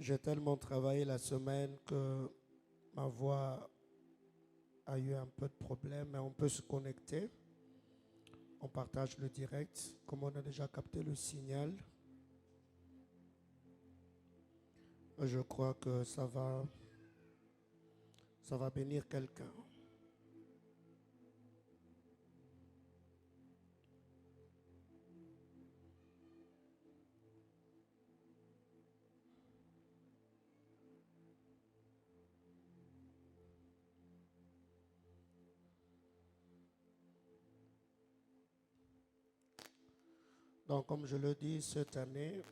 J'ai tellement travaillé la semaine que ma voix a eu un peu de problème, mais on peut se connecter. On partage le direct, comme on a déjà capté le signal. Je crois que ça va bénir quelqu'un. Donc, comme je le dis, cette année,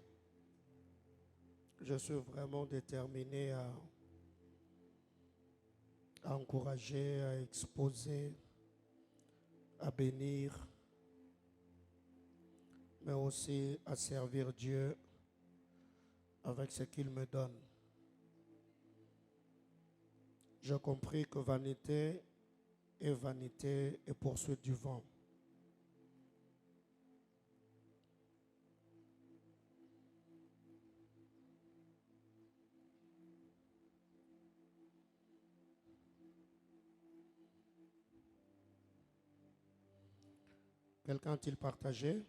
je suis vraiment déterminé à encourager, à exposer, à bénir, mais aussi à servir Dieu avec ce qu'il me donne. J'ai compris que vanité est poursuite du vent. Quelqu'un a-t-il partagé?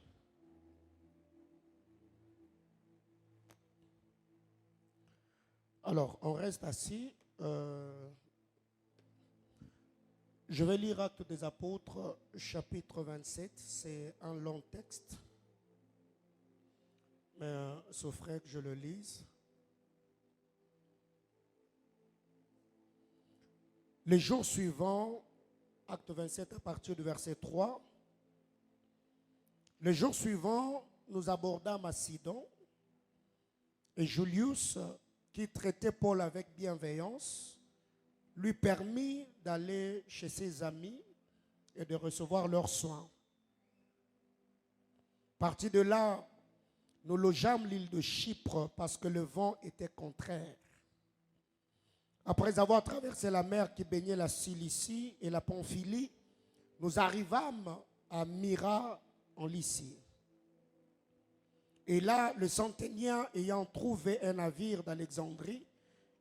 Alors, on reste assis. Je vais lire Actes des Apôtres, chapitre 27. C'est un long texte. Mais ce ferait que je le lise. Les jours suivants, Acte 27 à partir du verset 3. Les jours suivants, nous abordâmes à Sidon. Et Julius, qui traitait Paul avec bienveillance, lui permit d'aller chez ses amis et de recevoir leurs soins. Parti de là, nous logeâmes l'île de Chypre parce que le vent était contraire. Après avoir traversé la mer qui baignait la Cilicie et la Pamphylie, nous arrivâmes à Myra en Lycie. Et là, le centenien ayant trouvé un navire d'Alexandrie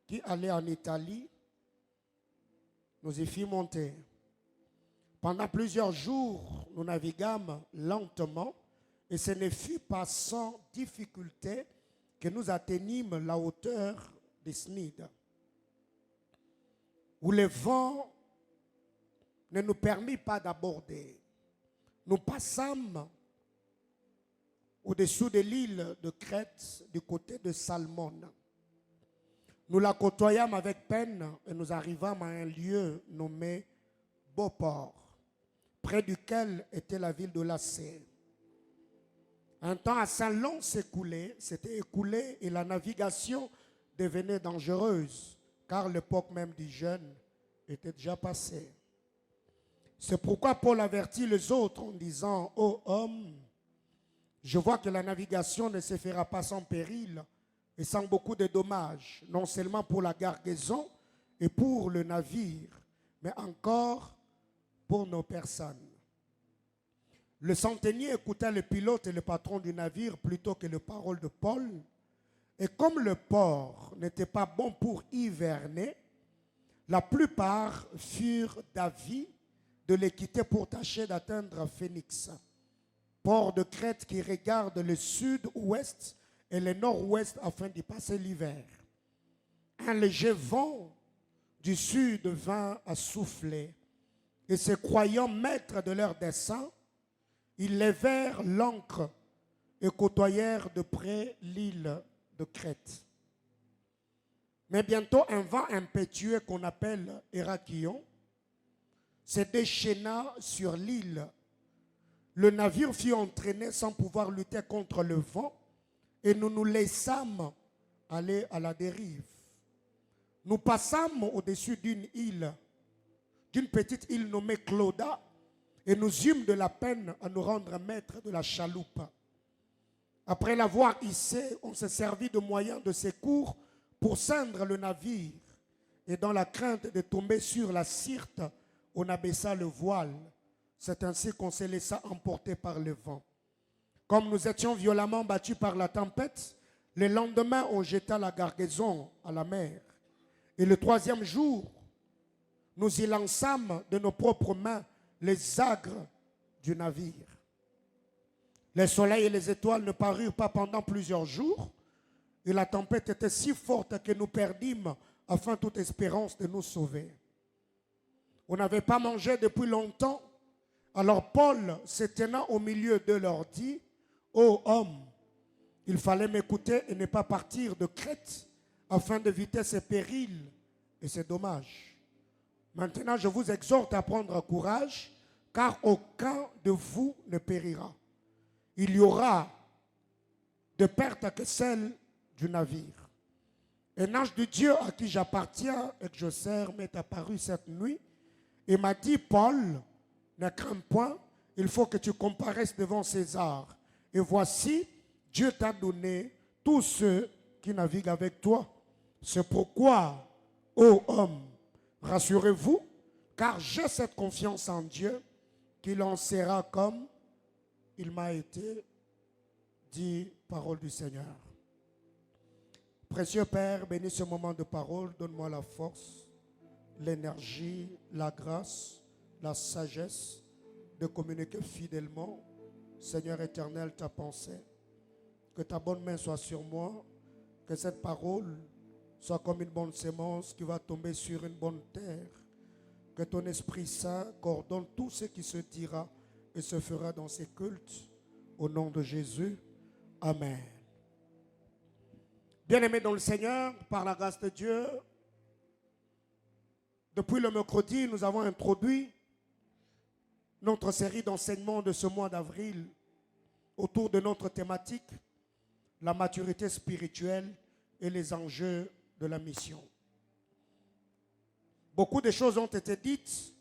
qui allait en Italie, nous y fîmes monter. Pendant plusieurs jours, nous naviguâmes lentement et ce ne fut pas sans difficulté que nous atteignîmes la hauteur des Cnides, où le vent ne nous permit pas d'aborder. Nous passâmes au-dessous de l'île de Crète du côté de Salmone. Nous la côtoyâmes avec peine et nous arrivâmes à un lieu nommé Beauport, près duquel était la ville de Lacée. Un temps assez long s'était écoulé et la navigation devenait dangereuse, car l'époque même du jeûne était déjà passée. C'est pourquoi Paul avertit les autres en disant: « Ô hommes, je vois que la navigation ne se fera pas sans péril et sans beaucoup de dommages, non seulement pour la cargaison et pour le navire, mais encore pour nos personnes. » Le centenier écouta le pilote et le patron du navire plutôt que les paroles de Paul. Et comme le port n'était pas bon pour hiverner, la plupart furent d'avis de les quitter pour tâcher d'atteindre Phénix, port de Crète qui regarde le sud-ouest et le nord-ouest afin d'y passer l'hiver. Un léger vent du sud vint à souffler et se croyant maîtres de leur dessein, ils levèrent l'ancre et côtoyèrent de près l'île de Crète. Mais bientôt un vent impétueux qu'on appelle Hérakion se déchaîna sur l'île. Le navire fut entraîné sans pouvoir lutter contre le vent et nous nous laissâmes aller à la dérive. Nous passâmes au-dessus d'une petite île nommée Clauda et nous eûmes de la peine à nous rendre maîtres de la chaloupe. Après l'avoir hissée, on se servit de moyens de secours pour ceindre le navire et dans la crainte de tomber sur la Syrte, on abaissa le voile. C'est ainsi qu'on se laissa emporter par le vent. Comme nous étions violemment battus par la tempête, Le lendemain, on jeta la cargaison à la mer. Et le troisième jour, nous y lançâmes de nos propres mains les agres du navire. Le soleil et les étoiles ne parurent pas pendant plusieurs jours, et la tempête était si forte que nous perdîmes enfin toute espérance de nous sauver. On n'avait pas mangé depuis longtemps. Alors Paul, se tenant au milieu d'eux, leur dit, « Ô hommes, il fallait m'écouter et ne pas partir de Crète afin d'éviter ces périls et ces dommages. Maintenant, je vous exhorte à prendre courage, car aucun de vous ne périra. Il y aura de perte que celle du navire. Un ange de Dieu à qui j'appartiens et que je sers m'est apparu cette nuit et m'a dit, Paul, ne crains point, il faut que tu comparaisses devant César. Et voici, Dieu t'a donné tous ceux qui naviguent avec toi. C'est pourquoi, ô homme, rassurez-vous, car j'ai cette confiance en Dieu qu'il en sera comme il m'a été dit, parole du Seigneur. Précieux Père, bénis ce moment de parole, donne-moi la force, l'énergie, la grâce, la sagesse de communiquer fidèlement, Seigneur éternel, ta pensée. Que ta bonne main soit sur moi, que cette parole soit comme une bonne sémence qui va tomber sur une bonne terre. Que ton Esprit Saint coordonne tout ce qui se dira et se fera dans ces cultes. Au nom de Jésus, Amen. Bien-aimés dans le Seigneur, par la grâce de Dieu, depuis le mercredi, nous avons introduit notre série d'enseignements de ce mois d'avril autour de notre thématique, la maturité spirituelle et les enjeux de la mission. Beaucoup de choses ont été dites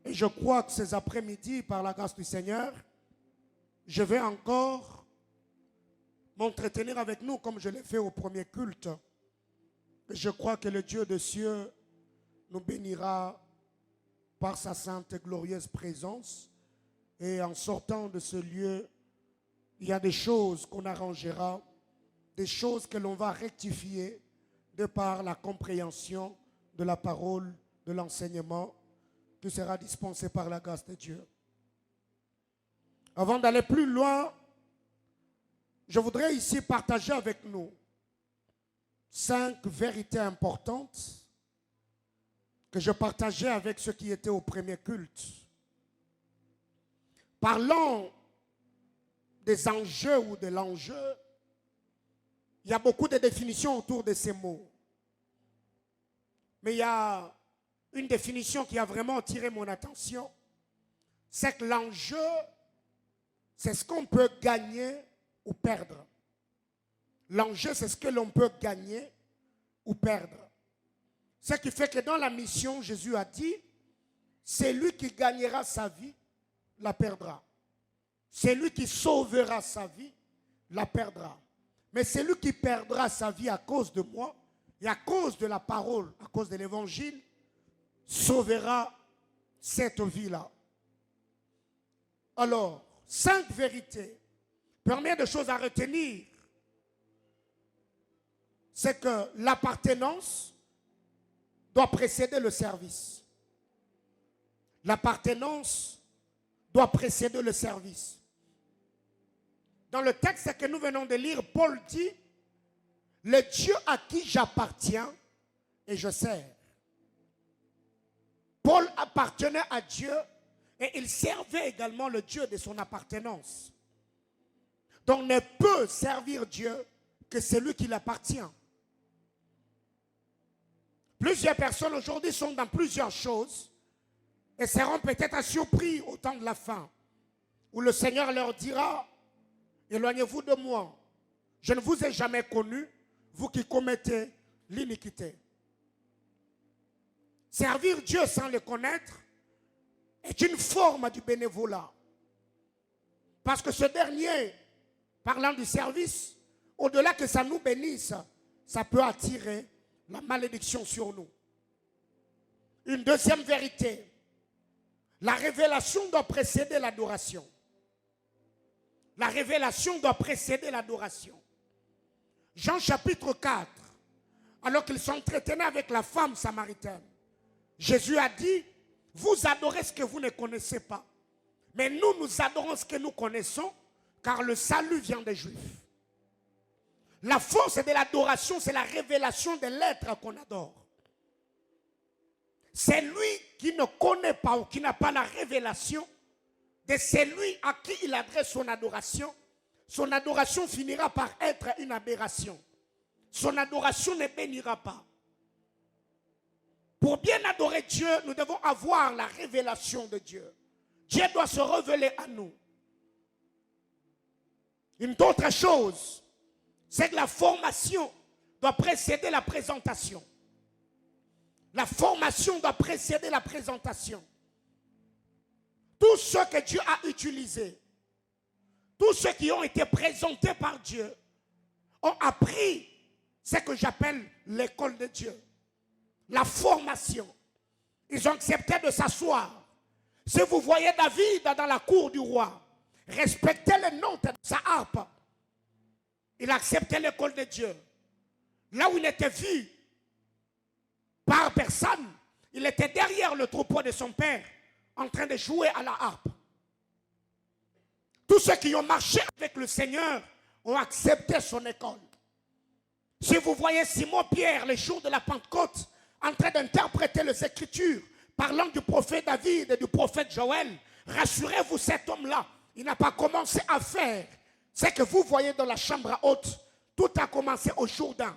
et je crois que ces après-midi, par la grâce du Seigneur, je vais encore m'entretenir avec nous comme je l'ai fait au premier culte. Je crois que le Dieu des cieux nous bénira par sa sainte et glorieuse présence. Et en sortant de ce lieu, il y a des choses qu'on arrangera, des choses que l'on va rectifier de par la compréhension de la parole, de l'enseignement qui sera dispensé par la grâce de Dieu. Avant d'aller plus loin, je voudrais ici partager avec nous 5 vérités importantes que je partageais avec ceux qui étaient au premier culte. Parlons des enjeux ou de l'enjeu. Il y a beaucoup de définitions autour de ces mots. Mais il y a une définition qui a vraiment attiré mon attention. C'est que l'enjeu, c'est ce qu'on peut gagner ou perdre. L'enjeu, c'est ce que l'on peut gagner ou perdre. Ce qui fait que dans la mission, Jésus a dit, c'est lui qui gagnera sa vie, la perdra. C'est lui qui sauvera sa vie, la perdra. Mais c'est lui qui perdra sa vie à cause de moi et à cause de la parole, à cause de l'évangile, sauvera cette vie-là. Alors, 5 vérités. Première des choses à retenir, c'est que l'appartenance doit précéder le service. L'appartenance doit précéder le service. Dans le texte que nous venons de lire, Paul dit, le Dieu à qui j'appartiens et je sers. Paul appartenait à Dieu et il servait également le Dieu de son appartenance. Donc ne peut servir Dieu que celui qui l'appartient. Plusieurs personnes aujourd'hui sont dans plusieurs choses et seront peut-être surpris au temps de la fin, où le Seigneur leur dira, éloignez-vous de moi, je ne vous ai jamais connu, vous qui commettez l'iniquité. Servir Dieu sans le connaître est une forme du bénévolat. Parce que ce dernier, parlant du service, au-delà que ça nous bénisse, ça peut attirer la malédiction sur nous. Une deuxième vérité, la révélation doit précéder l'adoration. La révélation doit précéder l'adoration. Jean chapitre 4, alors qu'ils s'entretenaient avec la femme samaritaine, Jésus a dit, vous adorez ce que vous ne connaissez pas. Mais nous adorons ce que nous connaissons, car le salut vient des Juifs. La force de l'adoration, c'est la révélation de l'être qu'on adore. C'est lui qui ne connaît pas ou qui n'a pas la révélation de celui à qui il adresse son adoration finira par être une aberration. Son adoration ne bénira pas. Pour bien adorer Dieu, nous devons avoir la révélation de Dieu. Dieu doit se révéler à nous. Une autre chose, c'est que la formation doit précéder la présentation. La formation doit précéder la présentation. Tous ceux que Dieu a utilisés, tous ceux qui ont été présentés par Dieu, ont appris ce que j'appelle l'école de Dieu. La formation. Ils ont accepté de s'asseoir. Si vous voyez David dans la cour du roi, respectez le nom de sa harpe. Il a accepté l'école de Dieu. Là où il était vu par personne, il était derrière le troupeau de son père, en train de jouer à la harpe. Tous ceux qui ont marché avec le Seigneur ont accepté son école. Si vous voyez Simon-Pierre, les jours de la Pentecôte, en train d'interpréter les Écritures, parlant du prophète David et du prophète Joël, rassurez-vous, cet homme-là, il n'a pas commencé à faire ce que vous voyez dans la chambre haute. Tout a commencé au Jourdain.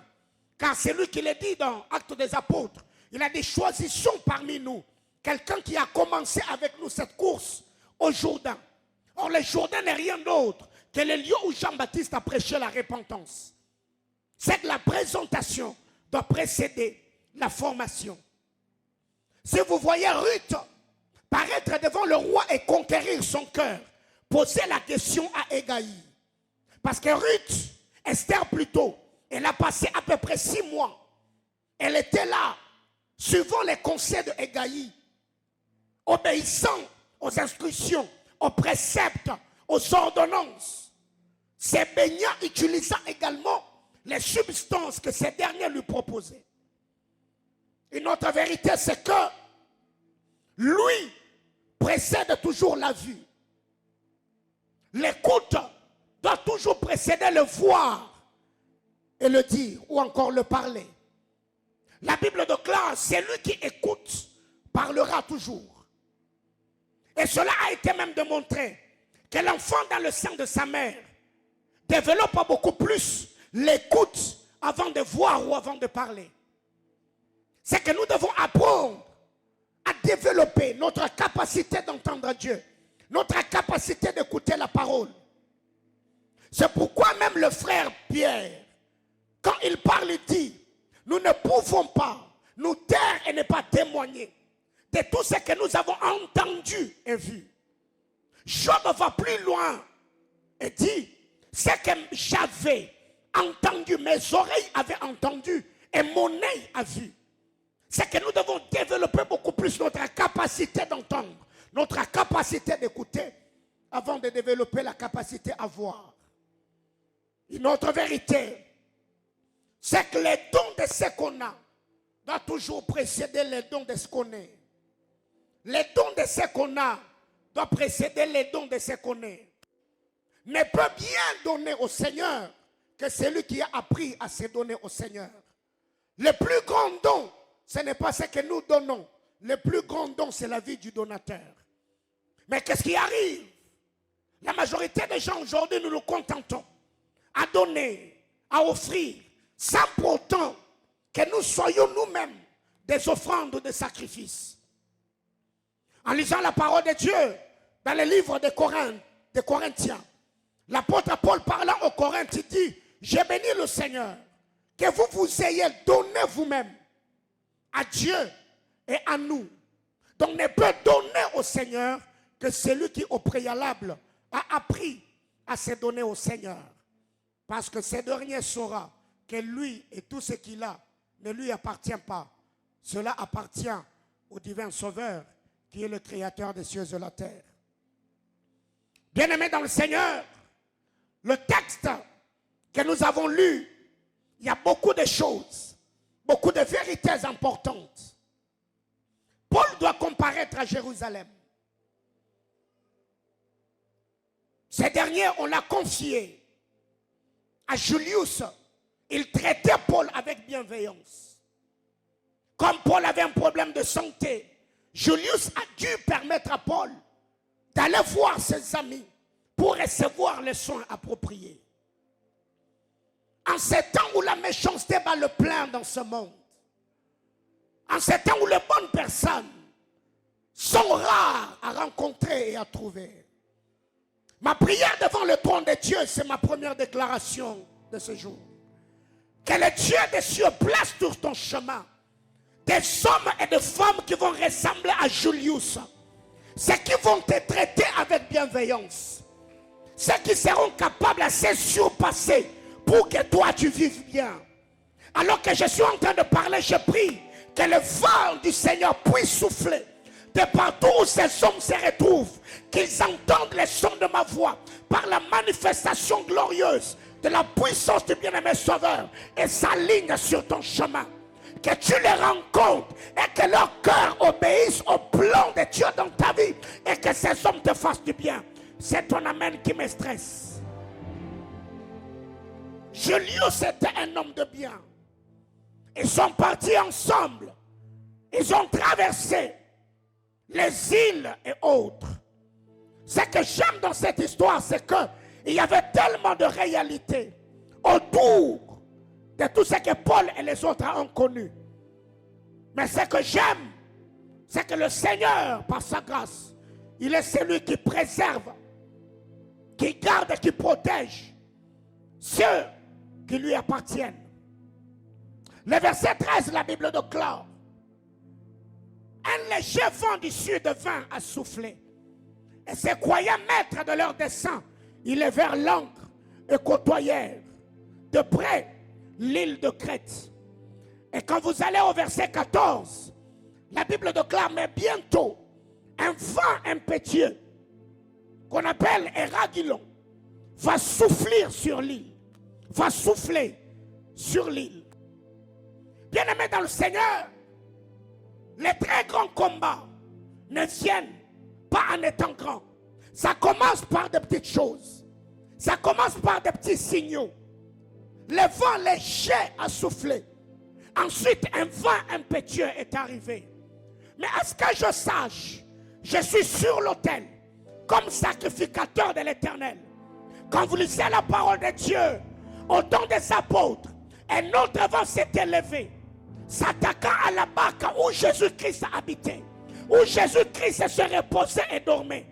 Car c'est lui qui l'a dit dans Actes des Apôtres. Il a dit, choisissons parmi nous quelqu'un qui a commencé avec nous cette course au Jourdain. Or, le Jourdain n'est rien d'autre que le lieu où Jean-Baptiste a prêché la repentance. C'est que la présentation doit précéder la formation. Si vous voyez Ruth paraître devant le roi et conquérir son cœur, posez la question à Hégaï. Parce que Ruth, Esther plutôt, elle a passé à peu près 6 mois. Elle était là, suivant les conseils de Hégaï, obéissant aux instructions, aux préceptes, aux ordonnances, se baignant, utilisant également les substances que ces derniers lui proposaient. Une autre vérité, c'est que lui précède toujours la vue. L'écoute doit toujours précéder le voir et le dire ou encore le parler. La Bible déclare, c'est lui qui écoute, parlera toujours. Et cela a été même démontré que l'enfant dans le sein de sa mère développe beaucoup plus l'écoute avant de voir ou avant de parler. C'est que nous devons apprendre à développer notre capacité d'entendre Dieu, notre capacité d'écouter la parole. C'est pourquoi même le frère Pierre, quand il parle, il dit, nous ne pouvons pas nous taire et ne pas témoigner de tout ce que nous avons entendu et vu. Job va plus loin et dit, ce que j'avais entendu, mes oreilles avaient entendu et mon œil a vu. C'est que nous devons développer beaucoup plus notre capacité d'entendre, notre capacité d'écouter, avant de développer la capacité à voir. Une autre vérité, c'est que les dons de ce qu'on a doivent toujours précéder les dons de ce qu'on est. Les dons de ce qu'on a doivent précéder les dons de ce qu'on est. Ne peut bien donner au Seigneur que celui qui a appris à se donner au Seigneur. Le plus grand don, ce n'est pas ce que nous donnons. Le plus grand don, c'est la vie du donateur. Mais qu'est-ce qui arrive? La majorité des gens aujourd'hui, nous nous contentons à donner, à offrir, sans pourtant que nous soyons nous-mêmes des offrandes ou des sacrifices. En lisant la parole de Dieu dans le livre de Corinthiens, l'apôtre Paul parlant aux Corinthes, il dit, j'ai béni le Seigneur, que vous vous ayez donné vous-même à Dieu et à nous. Donc ne peut donner au Seigneur que celui qui au préalable a appris à se donner au Seigneur. Parce que ce dernier saura que lui et tout ce qu'il a ne lui appartient pas. Cela appartient au divin Sauveur qui est le Créateur des cieux et de la terre. Bien-aimés dans le Seigneur, le texte que nous avons lu Il y a beaucoup de choses, beaucoup de vérités importantes. Paul doit comparaître à Jérusalem. Ces derniers, on l'a confié à Julius. Il traitait Paul avec bienveillance. Comme Paul avait un problème de santé, Julius a dû permettre à Paul d'aller voir ses amis pour recevoir les soins appropriés. En ces temps où la méchanceté bat le plein dans ce monde, en ces temps où les bonnes personnes sont rares à rencontrer et à trouver, ma prière devant le trône de Dieu, c'est ma première déclaration de ce jour. Que le Dieu des cieux place sur ton chemin des hommes et des femmes qui vont ressembler à Julius. Ceux qui vont te traiter avec bienveillance. Ceux qui seront capables à se surpasser pour que toi tu vives bien. Alors que je suis en train de parler, je prie que le vent du Seigneur puisse souffler de partout où ces hommes se retrouvent, qu'ils entendent les sons de ma voix par la manifestation glorieuse de la puissance du bien-aimé Sauveur et s'alignent sur ton chemin. Que tu les rencontres et que leur cœur obéisse au plan de Dieu dans ta vie et que ces hommes te fassent du bien. C'est ton amen qui me stresse. Julius était un homme de bien. Ils sont partis ensemble. Ils ont traversé les îles et autres. Ce que j'aime dans cette histoire, c'est qu'il y avait tellement de réalité autour de tout ce que Paul et les autres ont connu. Mais ce que j'aime, c'est que le Seigneur, par sa grâce, il est celui qui préserve, qui garde et qui protège ceux qui lui appartiennent. Le verset 13, la Bible déclare: un léger vent du sud vint à souffler. Et ces croyants maîtres de leur dessein, ils levèrent l'ancre et côtoyèrent de près l'île de Crète. Et quand vous allez au verset 14, la Bible déclare: mais bientôt, un vent impétueux, qu'on appelle Eragilon, va souffler sur l'île. Va souffler sur l'île. Bien-aimés dans le Seigneur, les très grands combats ne viennent pas en étant grands. Ça commence par des petites choses. Ça commence par des petits signaux. Le vent léger a soufflé. Ensuite, un vent impétueux est arrivé. Mais à ce que je sache, je suis sur l'autel comme sacrificateur de l'Éternel. Quand vous lisez la parole de Dieu, au temps des apôtres, un autre vent s'est élevé, s'attaquant à la barque où Jésus-Christ habitait, où Jésus-Christ se reposait et dormait.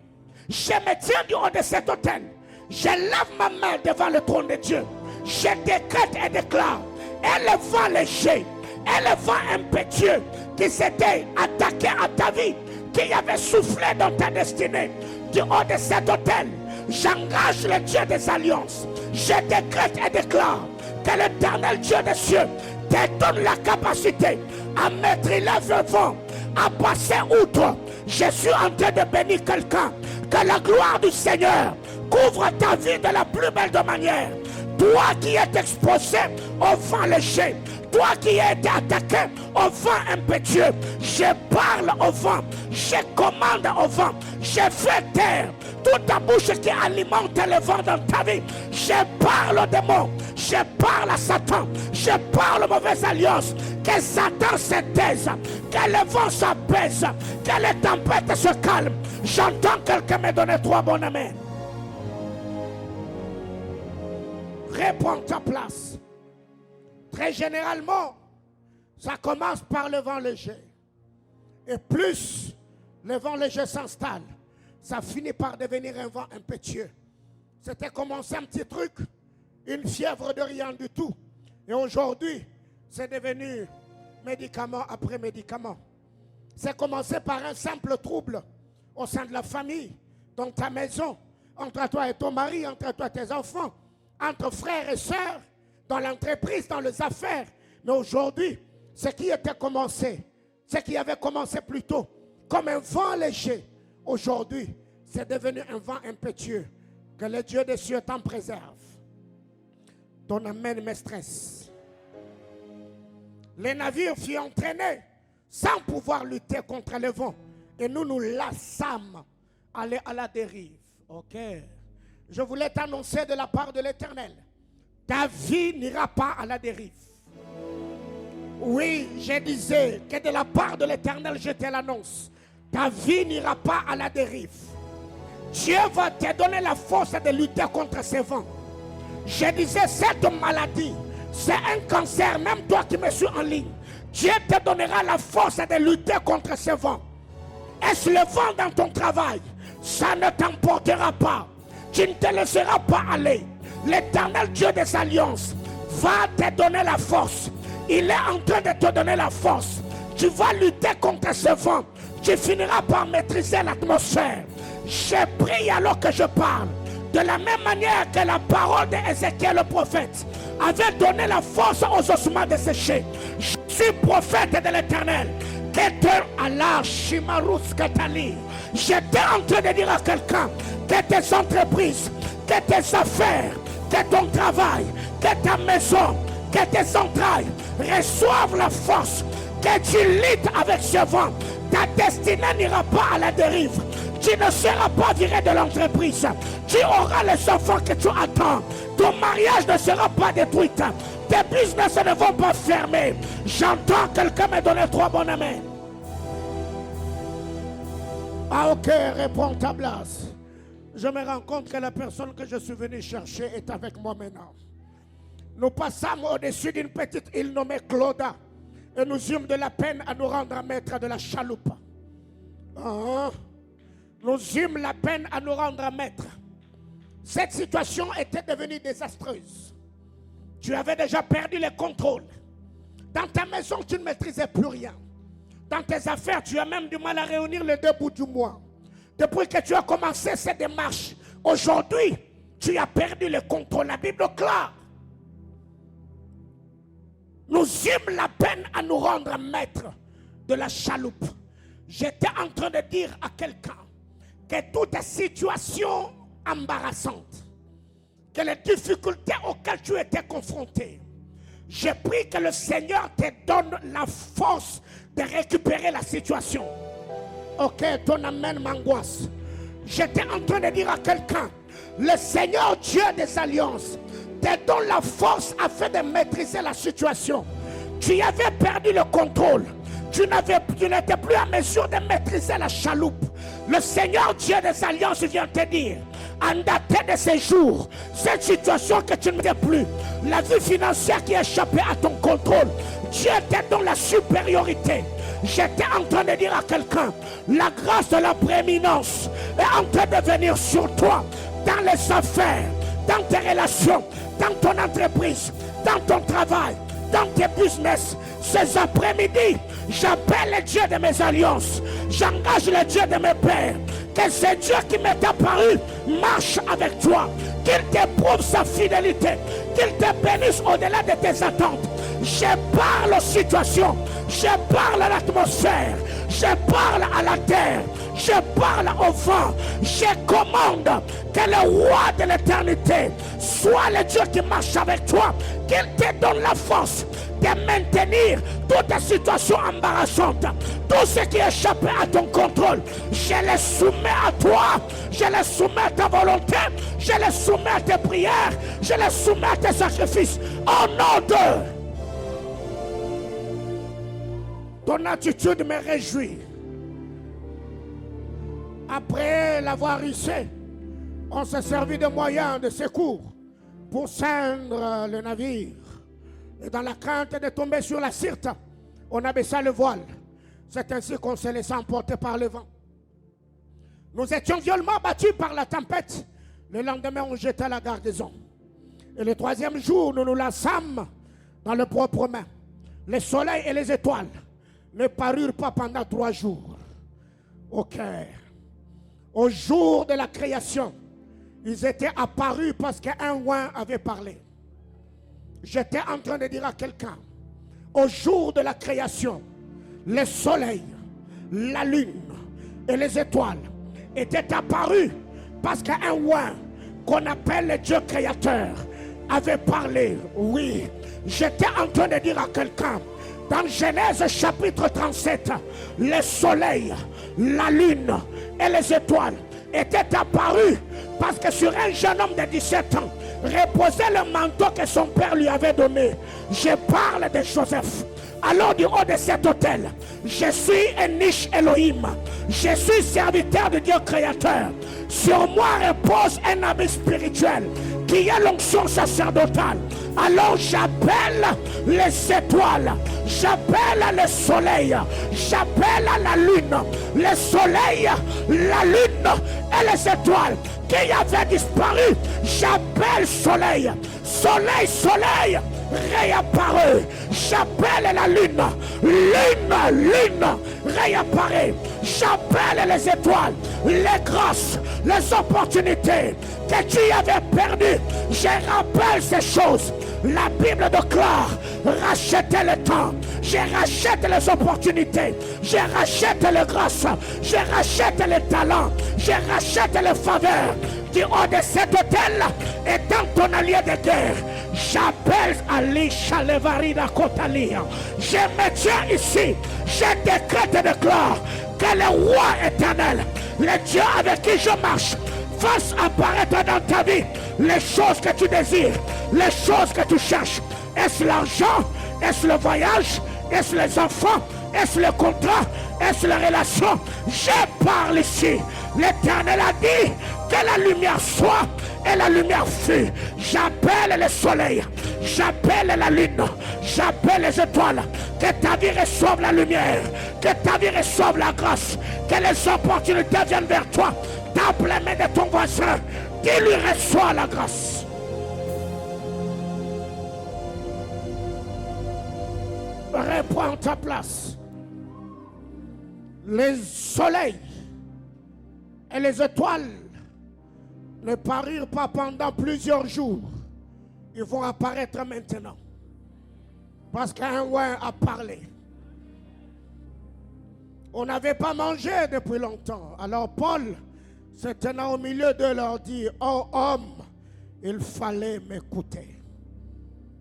Je me tiens du haut de cet autel. Je lève ma main devant le trône de Dieu. Je décrète et déclare: et le vent léger, et le vent impétueux qui s'était attaqué à ta vie, qui avait soufflé dans ta destinée, du haut de cet autel, j'engage le Dieu des alliances. Je décrète et déclare que l'Éternel Dieu des cieux te donne la capacité à maîtriser le vent, à passer outre. Je suis en train de bénir quelqu'un. Que la gloire du Seigneur couvre ta vie de la plus belle de manière. Toi qui es exposé au vent léger, toi qui es été attaqué au vent impétueux, je parle au vent, je commande au vent, je fais taire toute ta bouche qui alimente le vent dans ta vie. Je parle aux démons, je parle à Satan, je parle aux mauvaises alliances. Que Satan se taise, que le vent s'apaise, que les tempêtes se calment. J'entends quelqu'un me donner 3 bonnes amens. Réponds ta place. Très généralement, ça commence par le vent léger. Et plus le vent léger s'installe, ça finit par devenir un vent impétueux. C'était commencé un petit truc, une fièvre de rien du tout. Et aujourd'hui, c'est devenu médicament après médicament. C'est commencé par un simple trouble au sein de la famille, dans ta maison, entre toi et ton mari, entre toi et tes enfants, entre frères et sœurs, dans l'entreprise, dans les affaires. Mais aujourd'hui, ce qui était commencé, ce qui avait commencé plus tôt, comme un vent léger, aujourd'hui, c'est devenu un vent impétueux. Que le Dieu des cieux t'en préserve. Ton amen me stresse. Les navires furent entraînés sans pouvoir lutter contre le vent. Et nous nous lassâmes aller à la dérive. Ok. Je voulais t'annoncer de la part de l'Éternel. Ta vie n'ira pas à la dérive. Oui, je disais que de la part de l'Éternel, je te l'annonce. Ta vie n'ira pas à la dérive. Dieu va te donner la force de lutter contre ces vents. Je disais, cette maladie, c'est un cancer, même toi qui me suis en ligne. Dieu te donnera la force de lutter contre ces vents. Est-ce le vent dans ton travail? Ça ne t'emportera pas. Tu ne te laisseras pas aller. L'Éternel Dieu des alliances va te donner la force. Il est en train de te donner la force. Tu vas lutter contre ce vent. Tu finiras par maîtriser l'atmosphère. Je prie alors que je parle. De la même manière que la parole d'Ézéchiel le prophète avait donné la force aux ossements desséchés. Je suis prophète de l'Éternel. J'étais en train de dire à quelqu'un que tes entreprises, que tes affaires, que ton travail, que ta maison, que tes entrailles reçoivent la force, que tu luttes avec ce vent. Ta destinée n'ira pas à la dérive. Tu ne seras pas viré de l'entreprise. Tu auras les enfants que tu attends. Ton mariage ne sera pas détruit. Tes business ne vont pas fermer. J'entends quelqu'un me donner 3 bonnes mains. Ah ok, réponds ta place. Je me rends compte que la personne que je suis venu chercher est avec moi maintenant. Nous passâmes au-dessus d'une petite île nommée Clauda. Et nous eûmes de la peine à nous rendre maîtres de la chaloupe. Nous eûmes la peine à nous rendre maîtres. Cette situation était devenue désastreuse. Tu avais déjà perdu le contrôle. Dans ta maison, tu ne maîtrisais plus rien. Dans tes affaires, tu as même du mal à réunir les 2 bouts du mois. Depuis que tu as commencé cette démarche, aujourd'hui, tu as perdu le contrôle. La Bible clare. Nous eûmes la peine à nous rendre maîtres de la chaloupe. J'étais en train de dire à quelqu'un que toute situation embarrassante, que les difficultés auxquelles tu étais confronté, je prie que le Seigneur te donne la force de récupérer la situation. Ok, ton amen m'angoisse. J'étais en train de dire à quelqu'un, le Seigneur Dieu des alliances te donne la force afin de maîtriser la situation. Tu avais perdu le contrôle. Tu n'étais plus à mesure de maîtriser la chaloupe. Le Seigneur Dieu des alliances vient te dire, en daté de ces jours, cette situation que tu ne sais plus, la vie financière qui échappait à ton contrôle, Dieu te donne la supériorité. J'étais en train de dire à quelqu'un, la grâce de la prééminence est en train de venir sur toi, dans les affaires, dans tes relations, dans ton entreprise, dans ton travail, dans tes business. Ces après-midi, j'appelle le Dieu de mes alliances. J'engage le Dieu de mes pères. Que ce Dieu qui m'est apparu marche avec toi. Qu'il t'éprouve sa fidélité. Qu'il te bénisse au-delà de tes attentes. Je parle aux situations. Je parle à l'atmosphère. Je parle à la terre. Je parle au vent. Je commande que le roi de l'éternité soit le Dieu qui marche avec toi. Qu'il te donne la force de maintenir toute ta situation embarrassante. Tout ce qui échappe à ton contrôle, je le soumets à toi. Je le soumets à ta volonté. Je le soumets à tes prières. Je le soumets à tes sacrifices. Au nom de ton attitude me réjouit. Après l'avoir hissé, on s'est servi de moyens de secours pour ceindre le navire. Et dans la crainte de tomber sur la Syrte, on abaissa le voile. C'est ainsi qu'on s'est laissé emporter par le vent. Nous étions violemment battus par la tempête. Le lendemain, on jeta la garnison. Et le 3e jour, nous nous lassâmes dans le propre main. Le soleil et les étoiles ne parurent pas pendant 3 jours. Ok. Au jour de la création, ils étaient apparus parce qu'un oint avait parlé. J'étais en train de dire à quelqu'un, au jour de la création, le soleil, la lune et les étoiles étaient apparus parce qu'un oint qu'on appelle le Dieu créateur avait parlé. Oui, j'étais en train de dire à quelqu'un, Dans Genèse chapitre 37, le soleil, la lune et les étoiles étaient apparus parce que sur un jeune homme de 17 ans reposait le manteau que son père lui avait donné. Je parle de Joseph. Alors du haut de cet autel, je suis un niche Elohim. Je suis serviteur de Dieu créateur. Sur moi repose un habit spirituel qui est l'onction sacerdotale. Alors j'appelle les étoiles, j'appelle le soleil, j'appelle la lune, le soleil, la lune et les étoiles qui avaient disparu. J'appelle soleil, soleil, soleil, réapparaît. J'appelle la lune, lune, lune, réapparaît. J'appelle les étoiles, les grâces, les opportunités que tu avais perdues. Je rappelle ces choses. La Bible déclare racheter le temps. Je rachète les opportunités. Je rachète les grâces. Je rachète les talents. Je rachète les faveurs. Du haut de cet hôtel étant ton allié de guerre, j'appelle Ali Chalevarida Kotalia. Je me tiens ici. Je décrète et déclare que le roi éternel, le Dieu avec qui je marche, fasse apparaître dans ta vie les choses que tu désires, les choses que tu cherches. Est-ce l'argent? Est-ce le voyage? Est-ce les enfants? Est-ce le contrat? Est-ce les relations? Je parle ici. L'Éternel a dit que la lumière soit et la lumière fut. J'appelle le soleil, j'appelle la lune, j'appelle les étoiles. Que ta vie reçoive la lumière, que ta vie reçoive la grâce, que les opportunités viennent vers toi. Tape les mains de ton voisin, qu'il lui reçoit la grâce. Reprends ta place. Les soleils et les étoiles ne parirent pas pendant plusieurs jours. Ils vont apparaître maintenant. Parce qu'un roi a parlé. On n'avait pas mangé depuis longtemps. Alors Paul, se tenant au milieu d'eux, leur dit: oh homme, il fallait m'écouter.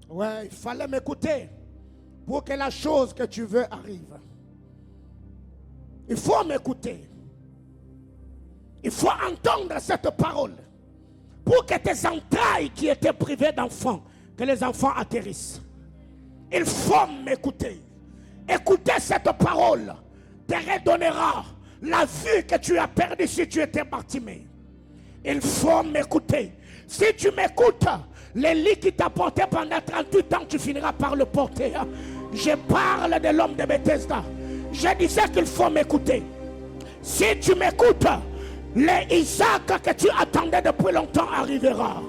Ouais, il fallait m'écouter pour que la chose que tu veux arrive. Il faut m'écouter. Il faut entendre cette parole pour que tes entrailles qui étaient privées d'enfants, que les enfants atterrissent. Il faut m'écouter. Écouter cette parole te redonnera la vue que tu as perdue si tu étais Bartimée. Il faut m'écouter. Si tu m'écoutes, le lit qui t'a porté pendant 38 ans, tu finiras par le porter. Je parle de l'homme de Bethesda. Je disais qu'il faut m'écouter. Si tu m'écoutes, le Isaac que tu attendais depuis longtemps arrivera.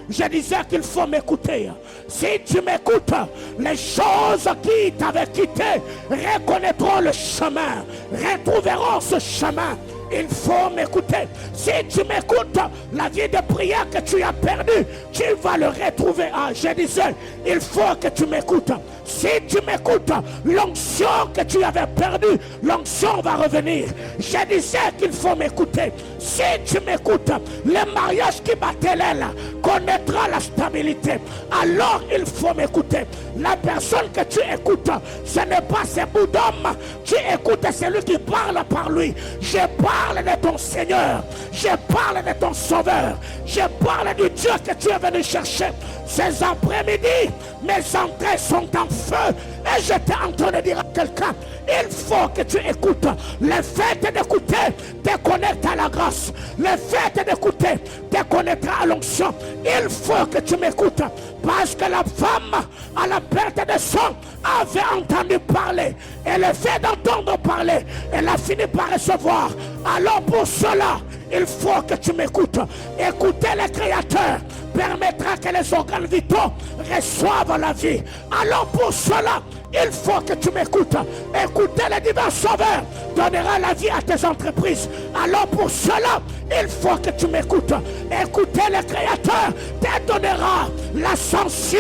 Je disais qu'il faut m'écouter. Si tu m'écoutes, les choses qui t'avaient quitté reconnaîtront le chemin, retrouveront ce chemin. Il faut m'écouter. Si tu m'écoutes, la vie de prière que tu as perdue, tu vas le retrouver. Ah, je disais, il faut que tu m'écoutes. Si tu m'écoutes, l'onction que tu avais perdue, l'onction va revenir. Je disais qu'il faut m'écouter. Si tu m'écoutes, le mariage qui battait l'aile connaîtra la stabilité. Alors il faut m'écouter. La personne que tu écoutes, ce n'est pas ce bout d'homme. Tu écoutes celui qui parle par lui. Je parle de ton Seigneur. Je parle de ton Sauveur. Je parle du Dieu que tu es venu chercher. Ces après-midi, mes entrées sont en feu. Et j'étais en train de dire à quelqu'un: il faut que tu écoutes. Le fait d'écouter te connecte à la grâce. Le fait d'écouter te connectera à l'onction. Il faut que tu m'écoutes. Parce que la femme à la perte de sang avait entendu parler. Et le fait d'entendre parler, elle a fini par recevoir. Alors pour cela, il faut que tu m'écoutes. Écouter le Créateur permettra que les organes vitaux reçoivent la vie. Alors pour cela, il faut que tu m'écoutes. Écouter le divin Sauveur donnera la vie à tes entreprises. Alors pour cela, il faut que tu m'écoutes. Écouter le Créateur te donnera l'ascension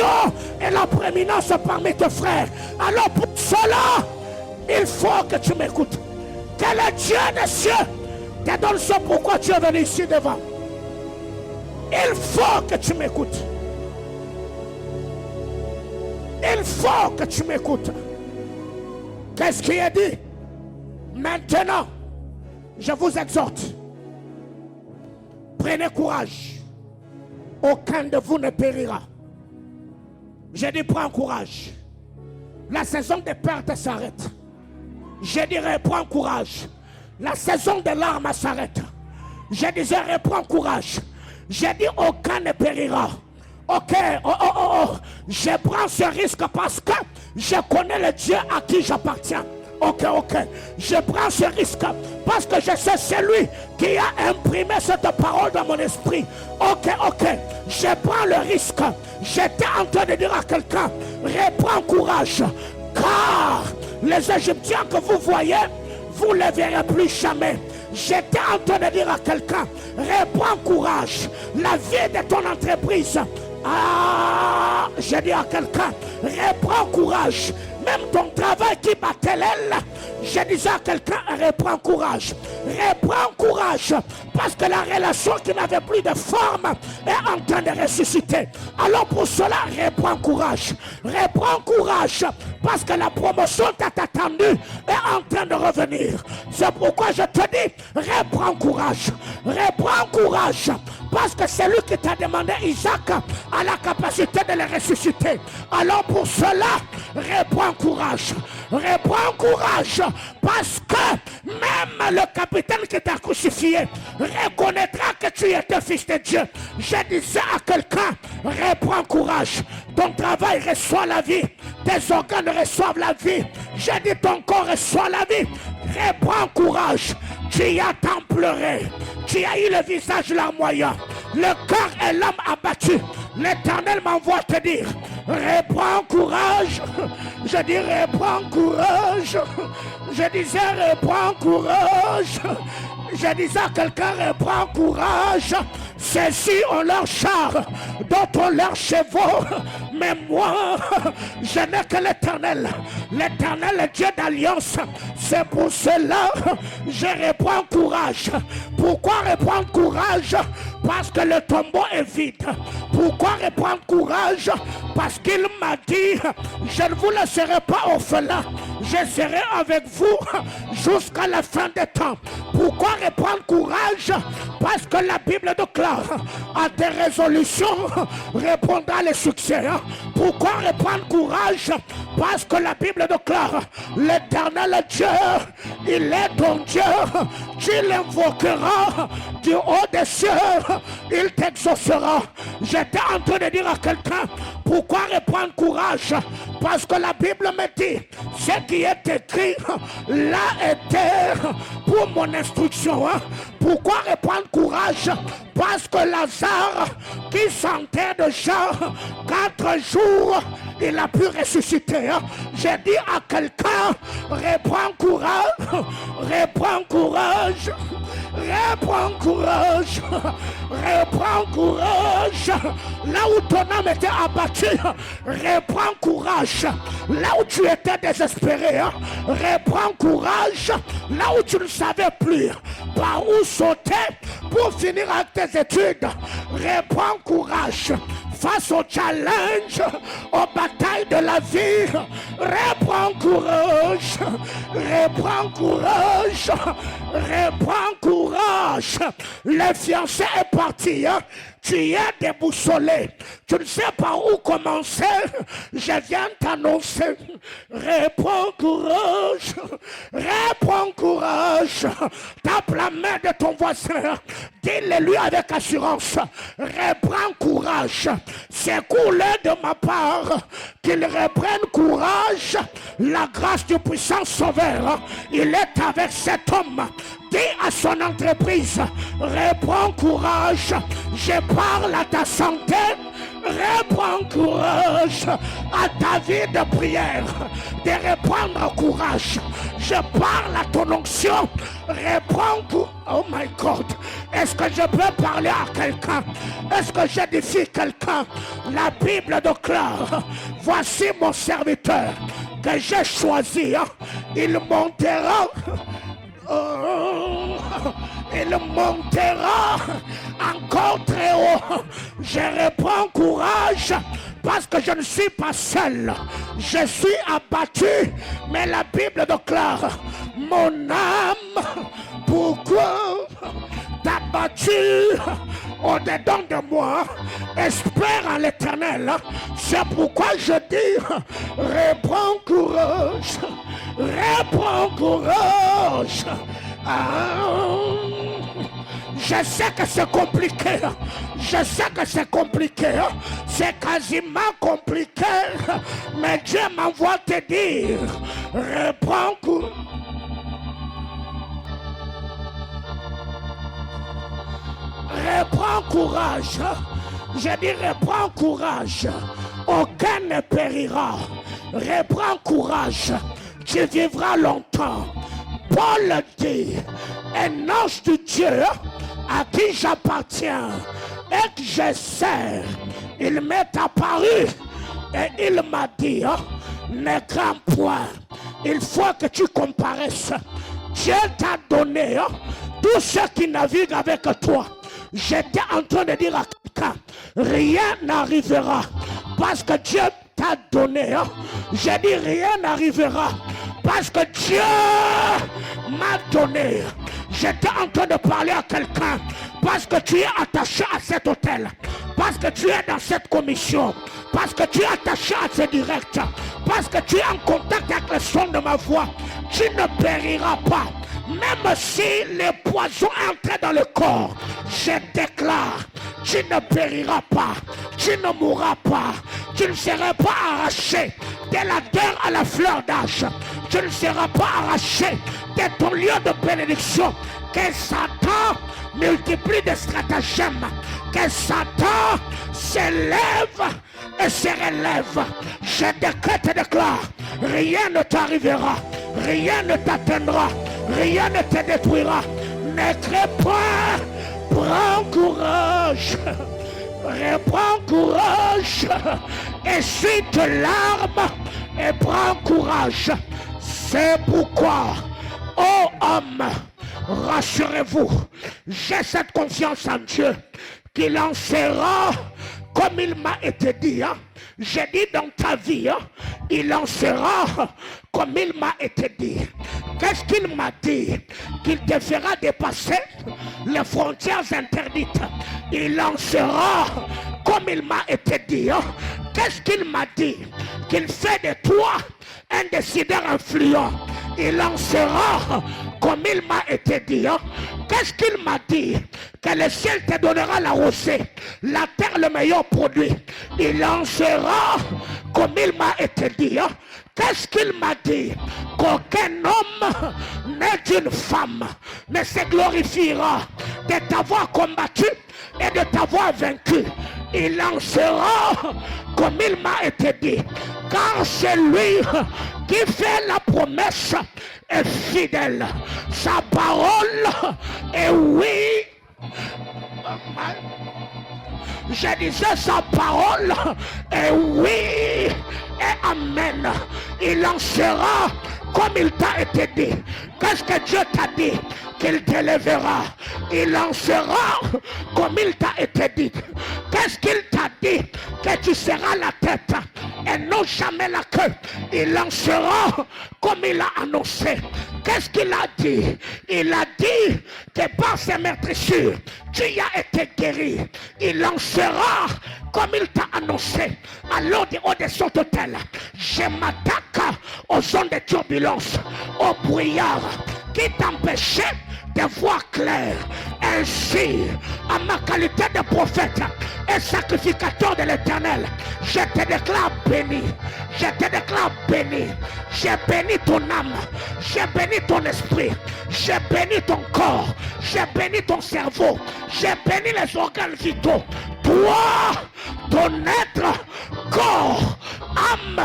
et la prééminence parmi tes frères. Alors pour cela, il faut que tu m'écoutes. Que le Dieu des cieux te donne ce pourquoi tu es venu ici devant. Il faut que tu m'écoutes. Il faut que tu m'écoutes. Qu'est-ce qui est dit? Maintenant, je vous exhorte. Prenez courage. Aucun de vous ne périra. Je dis, prends courage. La saison des pertes s'arrête. Je dirais, prends courage. La saison des larmes s'arrête. Je disais, reprends courage. J'ai dit, aucun ne périra. Ok, je prends ce risque parce que je connais le Dieu à qui j'appartiens. Ok, je prends ce risque parce que je sais celui qui a imprimé cette parole dans mon esprit. Ok, je prends le risque. J'étais en train de dire à quelqu'un, reprends courage, car les Égyptiens que vous voyez, vous ne les verrez plus jamais. J'étais en train de dire à quelqu'un, reprends courage. La vie de ton entreprise, je dis à quelqu'un, reprends courage. Même ton travail qui battait l'aile, je disais à quelqu'un, reprends courage. Reprends courage. Parce que la relation qui n'avait plus de forme est en train de ressusciter. Alors pour cela, reprends courage. Reprends courage. Parce que la promotion t'a attendu est en train de revenir. C'est pourquoi je te dis, reprends courage. Reprends courage. Parce que c'est lui qui t'a demandé, Isaac, a la capacité de le ressusciter. Alors pour cela, reprends courage. Reprends courage. Parce que même le capitaine qui t'a crucifié reconnaîtra que tu étais fils de Dieu. Je disais à quelqu'un, reprends courage. Ton travail reçoit la vie. Tes organes reçoivent la vie. J'ai dit ton corps reçoit la vie. Reprends courage. Tu as tant pleuré. Tu as eu le visage larmoyant. Le cœur et l'âme abattus. L'Éternel m'envoie te dire, reprends courage. Je dis reprends courage. Je disais reprends courage. Je disais à quelqu'un reprends courage. Ceux-ci ont leur char, d'autres ont leurs chevaux. Mais moi, je n'ai que l'Éternel. L'Éternel est Dieu d'alliance. C'est pour cela je reprends courage. Pourquoi reprendre courage? Parce que le tombeau est vide. Pourquoi reprendre courage? Parce qu'il m'a dit, je ne vous laisserai pas orphelin. Je serai avec vous jusqu'à la fin des temps. Pourquoi reprendre courage? Parce que la Bible déclare, à tes résolutions répondra le succès. Pourquoi reprendre courage? Parce que la Bible déclare, l'Éternel Dieu, il est ton Dieu. Tu l'invoqueras du haut des cieux, il t'exaucera. J'étais en train de dire à quelqu'un, pourquoi reprendre courage? Parce que la Bible me dit, ce qui est écrit là était pour mon instruction. Pourquoi reprendre courage? Parce que Lazare, qui sentait déjà 4 jours, il a pu ressusciter. J'ai dit à quelqu'un, reprends courage, reprends courage, reprends courage, reprends courage. Là où ton âme était abattue, reprends courage. Là où tu étais désespéré, reprends courage. Là où tu ne savais plus par où sauter pour finir avec tes études, reprends courage. Face au challenge, aux batailles de la vie, reprends courage, reprends courage, reprends courage. Le fiancé est parti, tu es déboussolé, tu ne sais pas où commencer. Je viens t'annoncer, reprends courage, reprends courage. Tape la main de ton voisin, dis-le lui avec assurance, reprends courage. C'est coulé de ma part qu'il reprenne courage. La grâce du puissant Sauveur, il est avec cet homme. Dis à son entreprise, reprends courage. Je parle à ta santé, reprends courage. À ta vie de prière, de reprendre courage. Je parle à ton onction, reprends courage. Oh my God, est-ce que je peux parler à quelqu'un? Est-ce que j'édifie quelqu'un? La Bible déclare, voici mon serviteur que j'ai choisi. Il montera. Il montera encore très haut. Je reprends courage parce que je ne suis pas seul. Je suis abattu, mais la Bible déclare, mon âme, pourquoi t'as battu au-dedans de moi? Espère en l'Éternel. C'est pourquoi je dis, reprends courage, reprends courage. Je sais que c'est compliqué. Je sais que c'est compliqué. C'est quasiment compliqué. Mais Dieu m'envoie te dire, reprends courage. Reprends courage. Je dis reprends courage. Aucun ne périra. Reprends courage. Tu vivras longtemps. Paul dit, un ange de Dieu à qui j'appartiens et que je sers, il m'est apparu et il m'a dit, ne crains point, il faut que tu comparaisses. Dieu t'a donné tous ceux qui naviguent avec toi. J'étais en train de dire à quelqu'un, rien n'arrivera parce que Dieu t'a donné. J'ai dit rien n'arrivera parce que Dieu m'a donné. J'étais en train de parler à quelqu'un parce que tu es attaché à cet hôtel, parce que tu es dans cette commission, parce que tu es attaché à ce direct, parce que tu es en contact avec le son de ma voix. Tu ne périras pas. Même si le poison est entré dans le corps, je déclare, tu ne périras pas, tu ne mourras pas, tu ne seras pas arraché de la terre à la fleur d'âge, tu ne seras pas arraché de ton lieu de bénédiction. Que Satan multiplie des stratagèmes, que Satan s'élève et se relève. Je décrète et déclare, rien ne t'arrivera, rien ne t'atteindra, rien ne te détruira. Ne crée pas, prends courage, reprends courage, essuie tes larmes et prends courage. C'est pourquoi, ô homme, rassurez-vous, j'ai cette confiance en Dieu qu'il en sera comme il m'a été dit. J'ai dit dans ta vie, il en sera comme il m'a été dit. Qu'est-ce qu'il m'a dit? Qu'il te fera dépasser les frontières interdites. Il en sera comme il m'a été dit. Qu'est-ce qu'il m'a dit? Qu'il fait de toi un décideur influent. Il en sera comme il m'a été dit. Qu'est-ce qu'il m'a dit? Que le ciel te donnera la rosée, la terre le meilleur produit. Il en sera comme il m'a été dit. Qu'est-ce qu'il m'a dit? Qu'aucun homme né d'une femme ne se glorifiera de t'avoir combattu et de t'avoir vaincu. Il en sera comme il m'a été dit. Car c'est lui qui fait la promesse est fidèle. Sa parole est oui. Je disais sa parole est oui et amen. Il en sera comme il t'a été dit. Qu'est-ce que Dieu t'a dit? Qu'il t'élèvera. Il en sera comme il t'a été dit. Qu'est-ce qu'il t'a dit? Que tu seras la tête et non jamais la queue. Il en sera comme il a annoncé. Qu'est-ce qu'il a dit? Il a dit que par ses meurtrissures, tu y as été guéri. Il en sera comme il t'a annoncé. Alors du haut de son hôtel, je m'attaque aux zones de turbulence, aux brouillards qui t'empêchaient de voir clair. Ainsi, à ma qualité de prophète et sacrificateur de l'Éternel, je te déclare béni. Je te déclare béni. J'ai béni ton âme. J'ai béni ton esprit. J'ai béni ton corps. J'ai béni ton cerveau. J'ai béni les organes vitaux. Toi, ton être, corps, âme,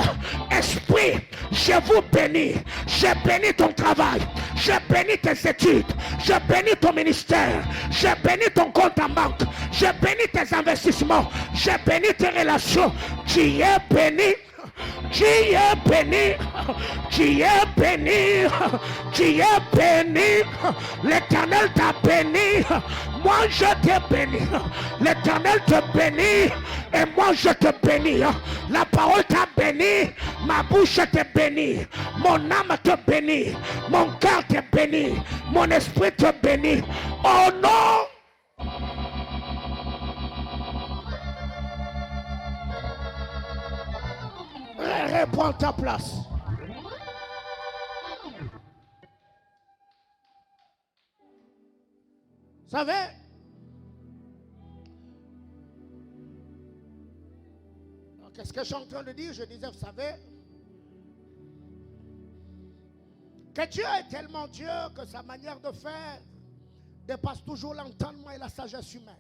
esprit, je vous bénis. J'ai béni ton travail. J'ai béni tes études. J'ai béni ton ministère. J'ai béni ton compte en banque. J'ai béni tes investissements. J'ai béni tes relations. Tu es béni Tu es béni. Tu es béni. Tu es béni. L'Éternel t'a béni. Moi je t'ai béni. L'Éternel te bénit. Et moi je te bénis. La parole t'a béni. Ma bouche te bénit. Mon âme te bénit. Mon cœur te bénit. Mon esprit te bénit. Oh non! Reprends ta place. Vous savez, qu'est-ce que je suis en train de dire? Je disais, vous savez, que Dieu est tellement Dieu que sa manière de faire dépasse toujours l'entendement et la sagesse humaine.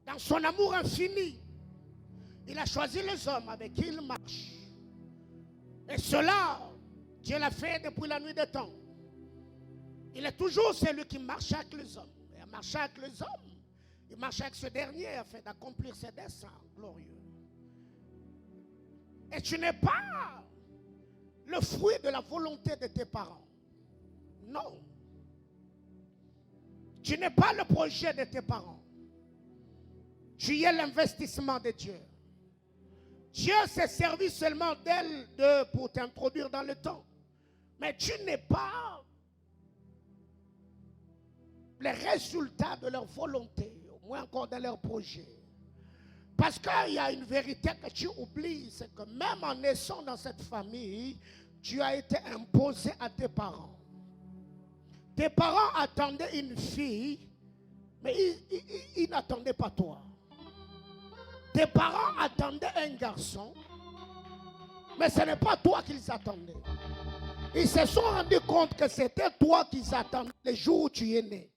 Dans son amour infini, il a choisi les hommes avec qui il marche. Et cela, Dieu l'a fait depuis la nuit des temps. Il est toujours celui qui marche avec les hommes. Et à marcher avec les hommes, il marche avec ce dernier afin d'accomplir ses desseins glorieux. Et tu n'es pas le fruit de la volonté de tes parents. Non. Tu n'es pas le projet de tes parents. Tu es l'investissement de Dieu. Dieu s'est servi seulement d'elle pour t'introduire dans le temps. Mais tu n'es pas les résultats de leur volonté, au moins encore de leur projet. Parce qu'il y a une vérité que tu oublies, c'est que même en naissant dans cette famille, tu as été imposé à tes parents. Tes parents attendaient une fille, mais ils n'attendaient pas toi. Tes parents attendaient un garçon, mais ce n'est pas toi qu'ils attendaient. Ils se sont rendus compte que c'était toi qu'ils attendaient le jour où tu es né.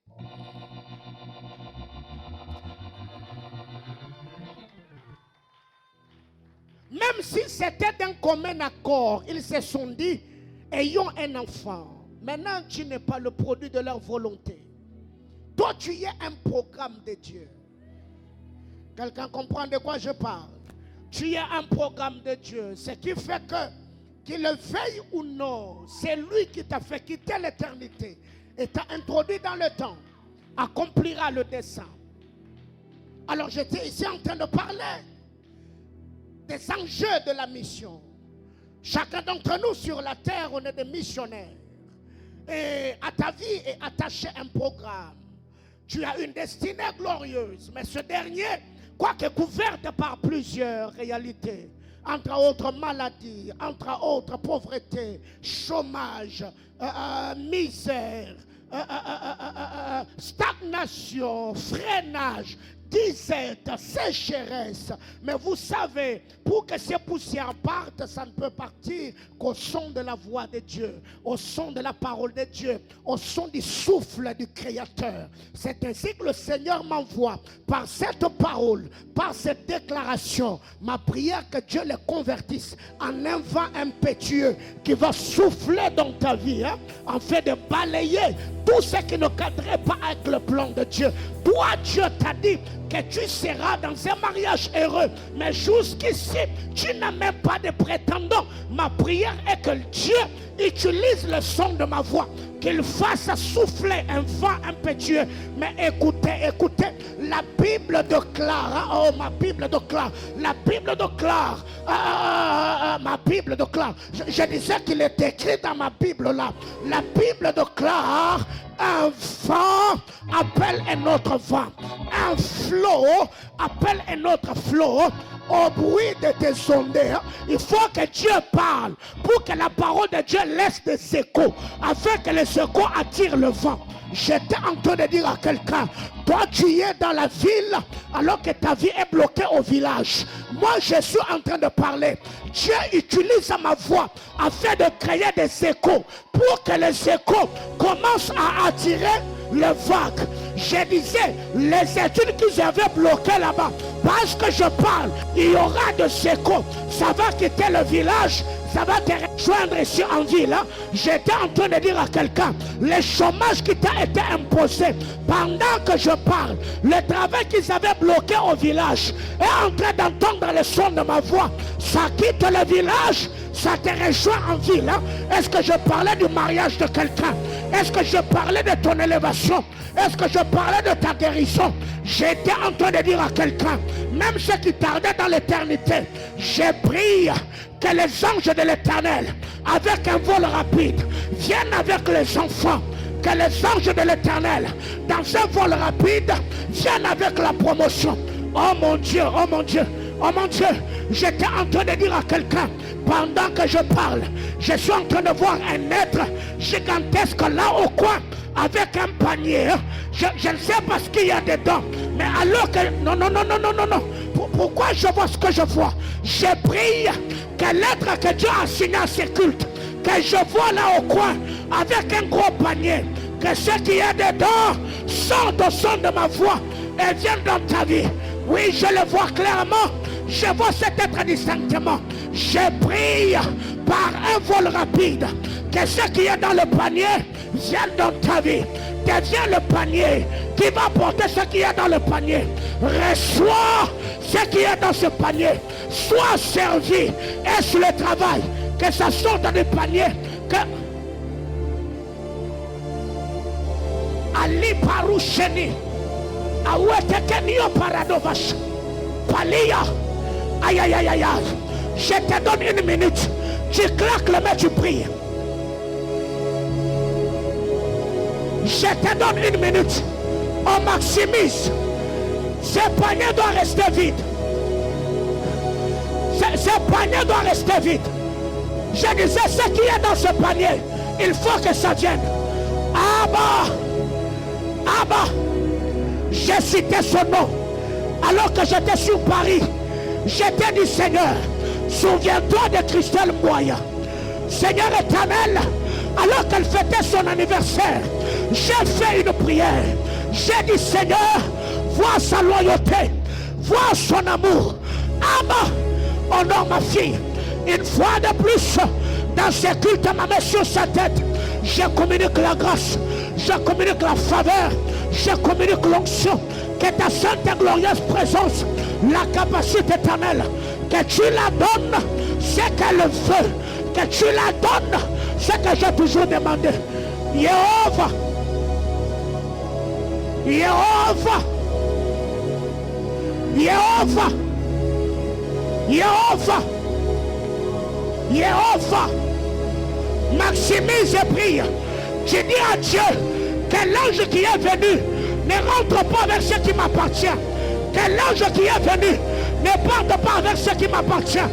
Même si c'était d'un commun accord, ils se sont dit, ayons un enfant. Maintenant, tu n'es pas le produit de leur volonté. Toi, tu es un programme de Dieu. Quelqu'un comprend de quoi je parle? Tu es un programme de Dieu. Ce qui fait que, qu'il le veuille ou non, c'est lui qui t'a fait quitter l'éternité et t'a introduit dans le temps, accomplira le dessein. Alors j'étais ici en train de parler des enjeux de la mission. Chacun d'entre nous sur la terre, on est des missionnaires. Et à ta vie est attaché un programme. Tu as une destinée glorieuse, mais ce dernier, quoique couverte par plusieurs réalités, entre autres maladies, entre autres pauvreté, chômage, misère, stagnation, freinage, disette, sécheresse. Mais vous savez, pour que ces poussières partent, ça ne peut partir qu'au son de la voix de Dieu, au son de la parole de Dieu, au son du souffle du Créateur. C'est ainsi que le Seigneur m'envoie par cette parole, par cette déclaration. Ma prière que Dieu les convertisse en un vent impétueux qui va souffler dans ta vie, en fait de balayer tout ce qui ne cadrait pas avec le plan de Dieu. Toi, Dieu t'a dit que tu seras dans un mariage heureux. Mais jusqu'ici, tu n'as même pas de prétendant. Ma prière est que Dieu utilise le son de ma voix, qu'il fasse souffler un vent impétueux. Mais écoutez, écoutez, la Bible déclare, oh ma Bible déclare, la Bible déclare, ma Bible déclare, je disais qu'il est écrit dans ma Bible là, la Bible déclare, un vent appelle un autre vent, un flot appelle un autre flot. Au bruit de tes ondées, il faut que Dieu parle pour que la parole de Dieu laisse des échos, afin que les échos attirent le vent. J'étais en train de dire à quelqu'un, toi tu es dans la ville alors que ta vie est bloquée au village. Moi je suis en train de parler. Dieu utilise ma voix afin de créer des échos pour que les échos commencent à attirer le vague. Je disais, les études qu'ils avaient bloquées là-bas, parce que je parle, il y aura de échos. Ça va quitter le village, ça va te rejoindre ici en ville. Hein. J'étais en train de dire à quelqu'un, le chômage qui t'a été imposé pendant que je parle, le travail qu'ils avaient bloqué au village est en train d'entendre le son de ma voix. Ça quitte le village, ça te rejoint en ville. Hein. Est-ce que je parlais du mariage de quelqu'un? Est-ce que je parlais de ton élévation? Est-ce que je parlais de ta guérison? J'étais en train de dire à quelqu'un, même ceux qui tardaient dans l'éternité, je prie que les anges de l'éternel, avec un vol rapide, viennent avec les enfants. Que les anges de l'éternel, dans un vol rapide, viennent avec la promotion. Oh mon Dieu, oh mon Dieu, oh mon Dieu. J'étais en train de dire à quelqu'un, pendant que je parle, je suis en train de voir un être gigantesque là au coin, avec un panier. Je ne sais pas ce qu'il y a dedans. Mais alors que... Non. Pourquoi je vois ce que je vois? Je prie que l'être que Dieu a assigné à ses cultes, que je vois là au coin, avec un gros panier, que ce qu'il y a dedans sortent au son de ma voix et viennent dans ta vie. Oui, je le vois clairement. Je vois cet être distinctement. Je prie par un vol rapide que ce qui est dans le panier vienne dans ta vie. Deviens le panier qui va porter ce qui est dans le panier. Reçois ce qui est dans ce panier. Sois servi. Et sur le travail, que ça sorte du panier. Que Ali Paroucheni Aouetekenio Paradovash Palia. Aïe aïe aïe aïe. Je te donne une minute. Tu claques le main, tu pries. Je te donne une minute. On maximise. Ce panier doit rester vide. Ce panier doit rester vide. Je disais, ce qui est dans ce panier, il faut que ça vienne. Abba. J'ai cité son nom. Alors que j'étais sur Paris, j'étais dit, Seigneur, souviens-toi de Christelle Moya. Seigneur éternel, alors qu'elle fêtait son anniversaire, j'ai fait une prière. J'ai dit, Seigneur, vois sa loyauté, vois son amour. Abba, honore ma fille. Une fois de plus, dans ce culte, ma main sur sa tête, je communique la grâce, je communique la faveur, je communique l'onction. Que ta sainte et glorieuse présence, la capacité éternelle, que tu la donnes ce qu'elle veut, que tu la donnes ce que j'ai toujours demandé. Jéhovah, Jéhovah, Jéhovah, Jéhovah, Jéhovah, maximise et prie. Tu dis à Dieu que l'ange qui est venu ne rentre pas avec ce qui m'appartient. Que l'ange qui est venu ne parte pas avec ce qui m'appartient.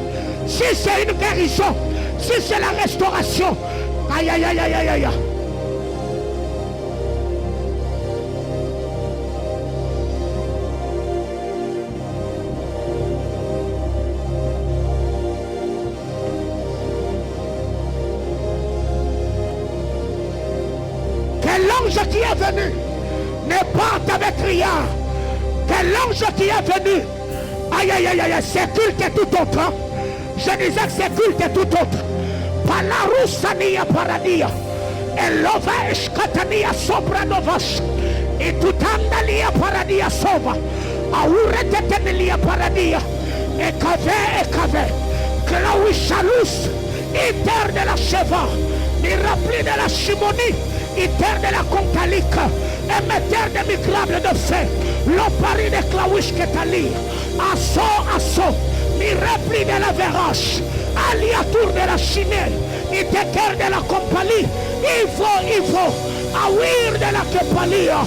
Si c'est une guérison, si c'est la restauration, aïe aïe aïe aïe aïe. Que l'ange qui est venu ne parte avec rien. Que l'ange qui est venu, aïe aïe aïe aïe, c'est culte et tout autre. Je disais que c'est culte et tout autre. Palarusania paradia, elova eskatania sobra novash, et tout andalia paradia sova, auretetenelia paradia, et cave, clawishalus, iter de la cheva, mirapli de la chimonie, iter de la concalique, émetteur de micrable de feu, l'opari de clawish ketali, assaut, mirapli de la verrache, aliatour de la chinelle, iteker de la compagnie, Ivo, awir de la kepalia,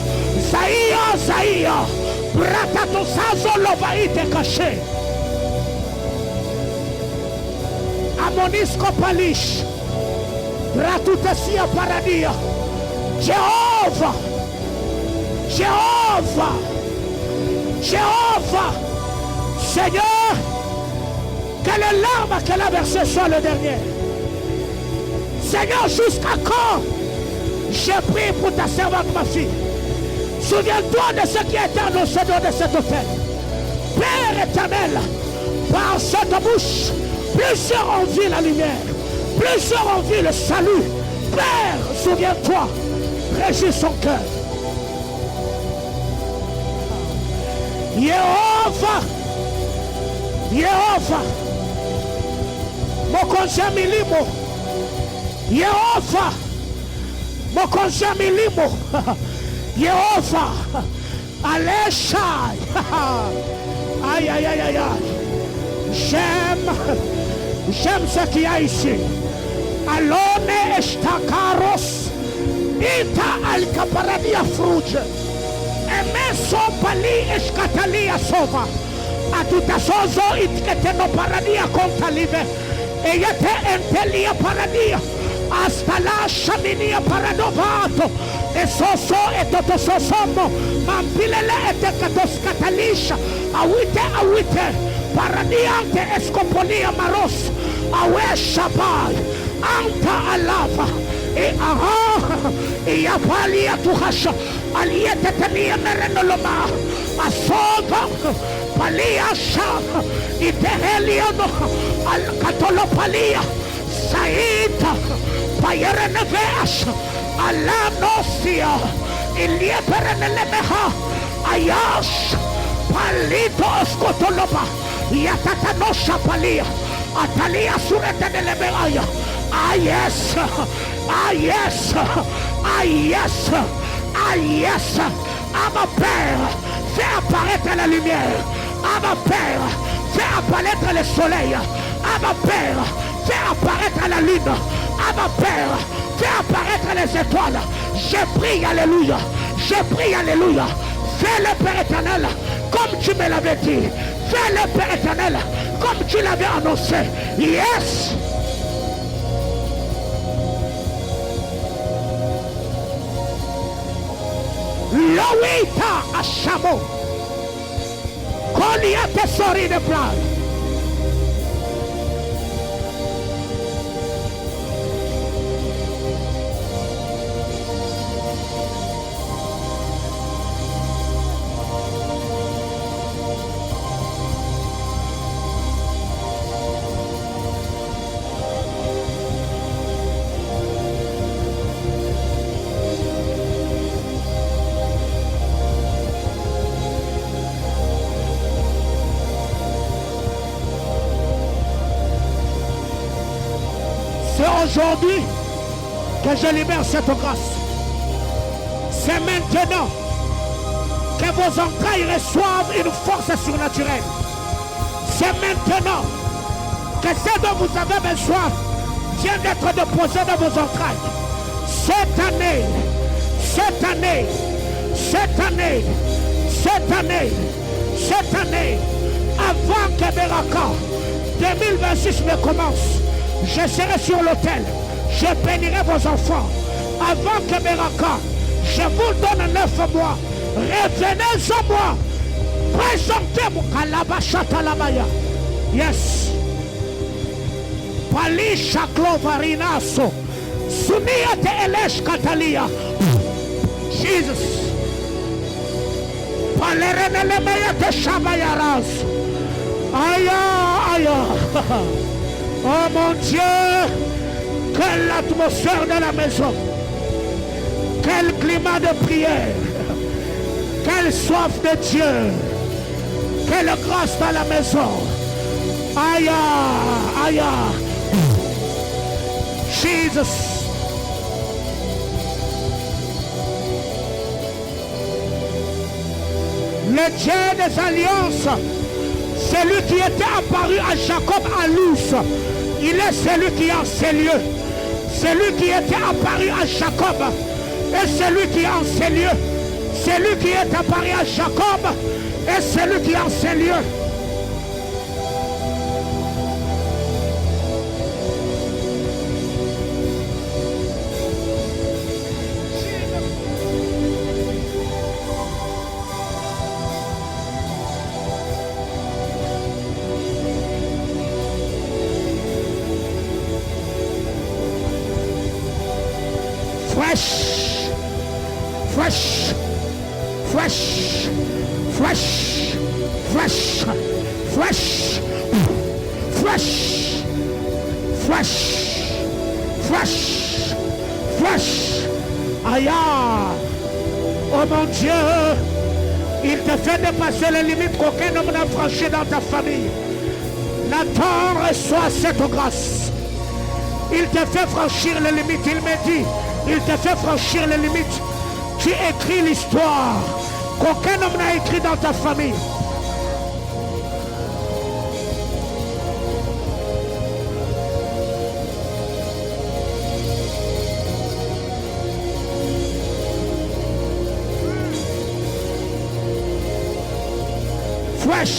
Zaïa, bratatosazo lovaite caché, amonisco palish, bratutesia paradia, Jéhovah, Seigneur, que les larmes qu'elle a versées soient le dernier. Seigneur, jusqu'à quand? J'ai prié pour ta servante, ma fille. Souviens-toi de ce qui est annoncé dans cet hôtel. Père éternel, par cette bouche, plusieurs ont vu la lumière, plusieurs ont vu le salut. Père, souviens-toi, régis son cœur. Yehova, Yehova, Mokonzi milimo, Yehova, Mokonzi milimo, Yehova, Aleshai. Aïe, aïe, aïe, aïe, aïe. J'aime ce qu'il y a ici. Alone estakaros, ita alcaparadia fruge, emeso pali escatalia sova, atutasozo itketeno paradia contalive, e yete entelia paradia, hasta la shaminia paradovato, e soso e totososomo, mampilele e tekatos catalisha, awite, paradiante escopolia maros, awe shabai, anta alava, e aha, e yapalia tuhasha, aliete tenia merenoloma, asova, palia sha, itereliano, al catolopalia, saita, payereneveas, alanosia, ilieperenelemeha, ayash, palito escotoloba, yatatanosha palia, atalia suretenelemeaya. Ah yes, ah yes, ah yes, ah yes. Abba Père, fais apparaître la lumière. Abba Père, fais apparaître le soleil. Abba Père, fais apparaître la lune. Abba Père, fais apparaître les étoiles. Je prie, alléluia. Je prie, alléluia. Fais-le, Père éternel, comme tu me l'avais dit. Fais-le, Père éternel, comme tu l'avais annoncé. Yes. Lowita Ashamo Koliate Sori de Plan. Aujourd'hui que je libère cette grâce. C'est maintenant que vos entrailles reçoivent une force surnaturelle. C'est maintenant que ce dont vous avez besoin vient d'être déposé dans vos entrailles. Cette année, cette année, cette année, cette année, cette année, avant que Beraka 2026 ne commence, je serai sur l'autel, je bénirai vos enfants. Avant que Beraka, je vous donne 9 mois. Revenez à moi. Présentez-moi Kalabashatalabaya. Yes. Pali Shaklo Varinaso. Suniate Elesh Katalia. Jesus. Palerenelemeya de Shabayaras. Aya, aya. Oh mon Dieu, quelle atmosphère de la maison, quel climat de prière, quelle soif de Dieu, quelle grâce dans la maison. Aïe, aïe, Jesus. Le Dieu des alliances, celui qui était apparu à Jacob à Luz, il est celui qui est en ces lieux. Celui qui était apparu à Jacob et celui qui est en ces lieux. Celui qui est apparu à Jacob et celui qui est en ces lieux. Fresh, fresh, fresh, fresh, fresh, fresh, fresh, fresh, fresh. Aïe. Oh mon Dieu, il te fait dépasser les limites qu'aucun homme n'a franchies dans ta famille. Nathan, reçoit cette grâce. Il te fait franchir les limites. Il me dit, il te fait franchir les limites. Tu écris l'histoire qu'aucun homme n'a écrit dans ta famille. Fresh,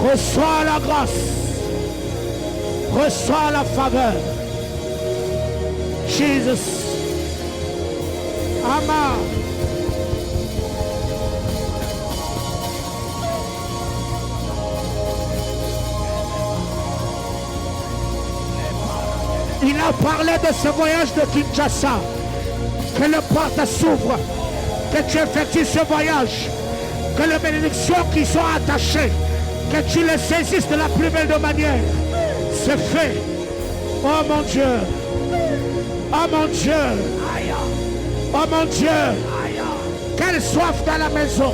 reçois la grâce, reçois la faveur. Jesus. Amen. Il a parlé de ce voyage de Kinshasa. Que le porte s'ouvre, que tu effectues ce voyage. Que les bénédictions qui sont attachées, que tu les saisisses de la plus belle de manière. C'est fait. Oh mon Dieu. Oh mon Dieu. Oh mon Dieu. Quelle soif dans la maison.